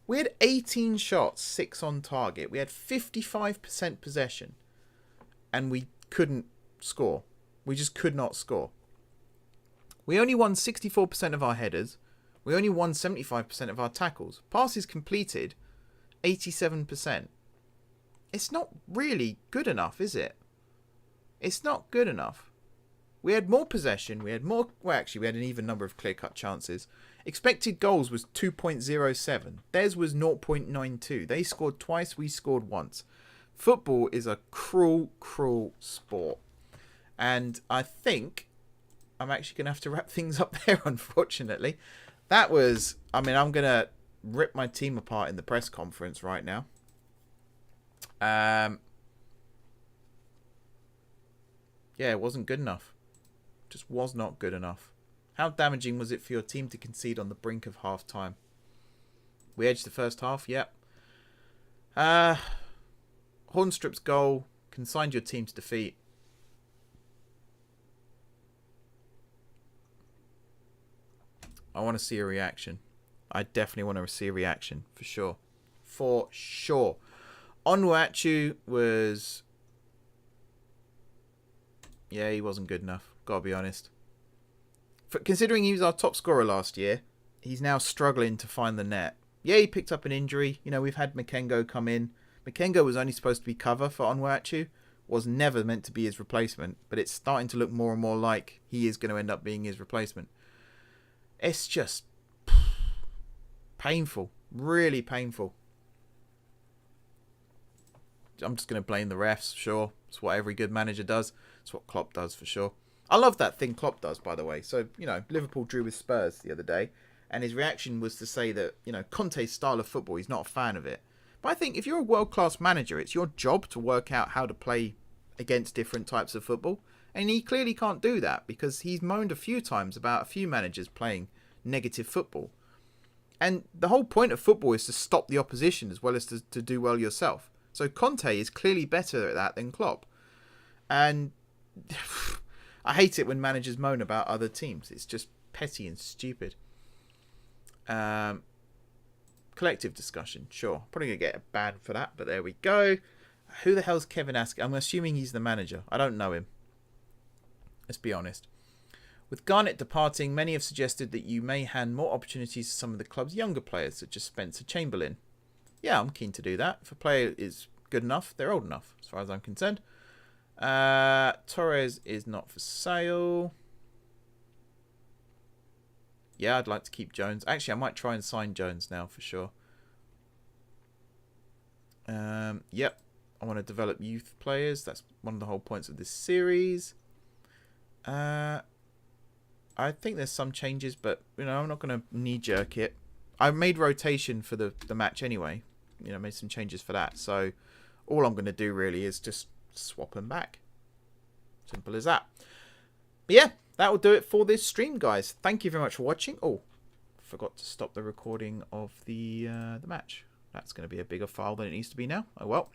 We had 18 shots, 6 on target. We had 55% possession. And we couldn't score. We just could not score. We only won 64% of our headers. We only won 75% of our tackles. Passes completed, 87%. It's not really good enough, is it? It's not good enough. We had more possession. We had more... Well, actually, we had an even number of clear-cut chances. Expected goals was 2.07. Theirs was 0.92. They scored twice. We scored once. Football is a cruel, cruel sport. And I think I'm actually going to have to wrap things up there, unfortunately. That was... I mean, I'm going to rip my team apart in the press conference right now. Yeah, it wasn't good enough. Just was not good enough. How damaging was it for your team to concede on the brink of half-time? We edged the first half, yep. Hornstrup's goal consigned your team to defeat. I want to see a reaction. I definitely want to see a reaction, for sure. For sure. Onwuachu was... Yeah, he wasn't good enough. Gotta be honest. Considering he was our top scorer last year, he's now struggling to find the net. Yeah, he picked up an injury. You know, we've had Makengo come in. Makengo was only supposed to be cover for Onwuachu. Was never meant to be his replacement. But it's starting to look more and more like he is going to end up being his replacement. It's just painful. Really painful. I'm just going to blame the refs, sure. It's what every good manager does. It's what Klopp does, for sure. I love that thing Klopp does, by the way. So, you know, Liverpool drew with Spurs the other day. And his reaction was to say that, you know, Conte's style of football, he's not a fan of it. But I think if you're a world-class manager, it's your job to work out how to play against different types of football. And he clearly can't do that because he's moaned a few times about a few managers playing negative football. And the whole point of football is to stop the opposition as well as to do well yourself. So Conte is clearly better at that than Klopp. And I hate it when managers moan about other teams. It's just petty and stupid. Collective discussion, sure. Probably going to get a ban for that, but there we go. Who the hell's Kevin Askey? I'm assuming he's the manager. I don't know him. Let's be honest. With Garnet departing, many have suggested that you may hand more opportunities to some of the club's younger players, such as Spencer Chamberlain. Yeah, I'm keen to do that. If a player is good enough, they're old enough, as far as I'm concerned. Torres is not for sale. Yeah, I'd like to keep Jones. Actually, I might try and sign Jones now for sure. Yep. I want to develop youth players. That's one of the whole points of this series. I think there's some changes, but you know, I'm not going to knee-jerk it. I made rotation for the match anyway. You know, made some changes for that. So all I'm going to do really is just swap them back. Simple as that. But yeah, that will do it for this stream, guys. Thank you very much for watching. Oh, forgot to stop the recording of the match. That's going to be a bigger file than it needs to be now. Oh well.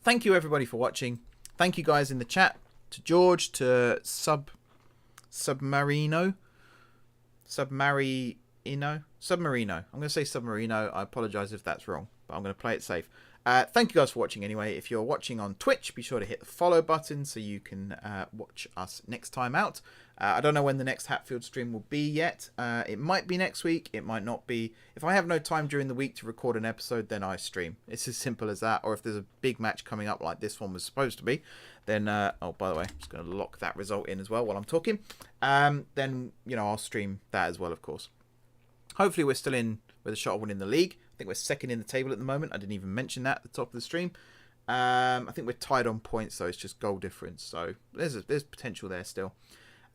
Thank you everybody for watching. Thank you guys in the chat. To George, to Submarino. I'm going to say Submarino. I apologise if that's wrong, but I'm going to play it safe. Thank you guys for watching anyway. If you're watching on Twitch, be sure to hit the follow button so you can watch us next time out. I don't know when the next Hatfield stream will be yet. It might be next week. It might not be. If I have no time during the week to record an episode, then I stream. It's as simple as that. Or if there's a big match coming up like this one was supposed to be, then, oh, by the way, I'm just going to lock that result in as well while I'm talking. Then, you know, I'll stream that as well, of course. Hopefully we're still in with a shot of winning the league. I think we're second in the table at the moment. I didn't even mention that at the top of the stream. I think we're tied on points, though. It's just goal difference. So there's potential there still.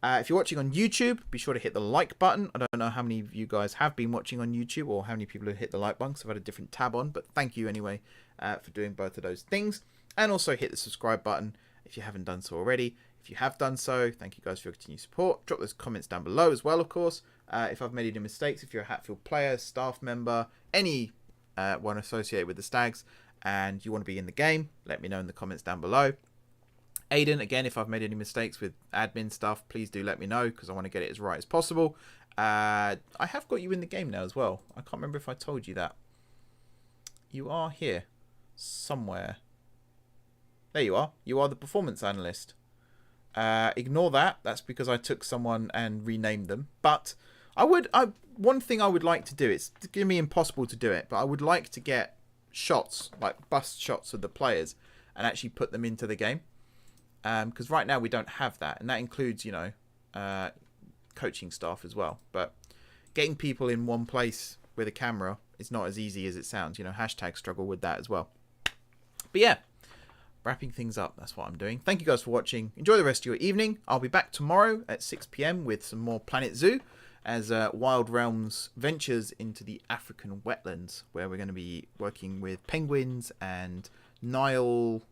If you're watching on YouTube, be sure to hit the like button. I don't know how many of you guys have been watching on YouTube or how many people have hit the like button, because I've had a different tab on. But thank you anyway for doing both of those things. And also hit the subscribe button if you haven't done so already. If you have done so, thank you guys for your continued support. Drop those comments down below as well, of course. If I've made any mistakes, if you're a Hatfield player, staff member, any one associated with the Stagz, and you want to be in the game, let me know in the comments down below. Aiden, again, if I've made any mistakes with admin stuff, please do let me know, because I want to get it as right as possible. I have got you in the game now as well. I can't remember if I told you that. You are here somewhere. There you are. You are the performance analyst. Ignore that. That's because I took someone and renamed them. But one thing I would like to do, it's going to be impossible to do it, but I would like to get shots, like bust shots of the players, and actually put them into the game. Because right now we don't have that, and that includes, you know, coaching staff as well. But getting people in one place with a camera is not as easy as it sounds. You know, hashtag struggle with that as well. But yeah, wrapping things up, that's what I'm doing. Thank you guys for watching. Enjoy the rest of your evening. I'll be back tomorrow at 6 PM with some more Planet Zoo as Wild Realms ventures into the African wetlands, where we're going to be working with penguins and Nile,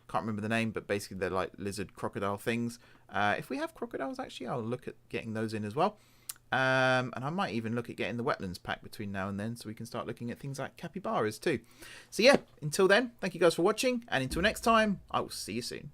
can't remember the name, but basically they're like lizard crocodile things. If we have crocodiles, actually, I'll look at getting those in as well. And I might even look at getting the wetlands pack between now and then, so we can start looking at things like capybaras too. So yeah, until then, thank you guys for watching, and until next time, I will see you soon.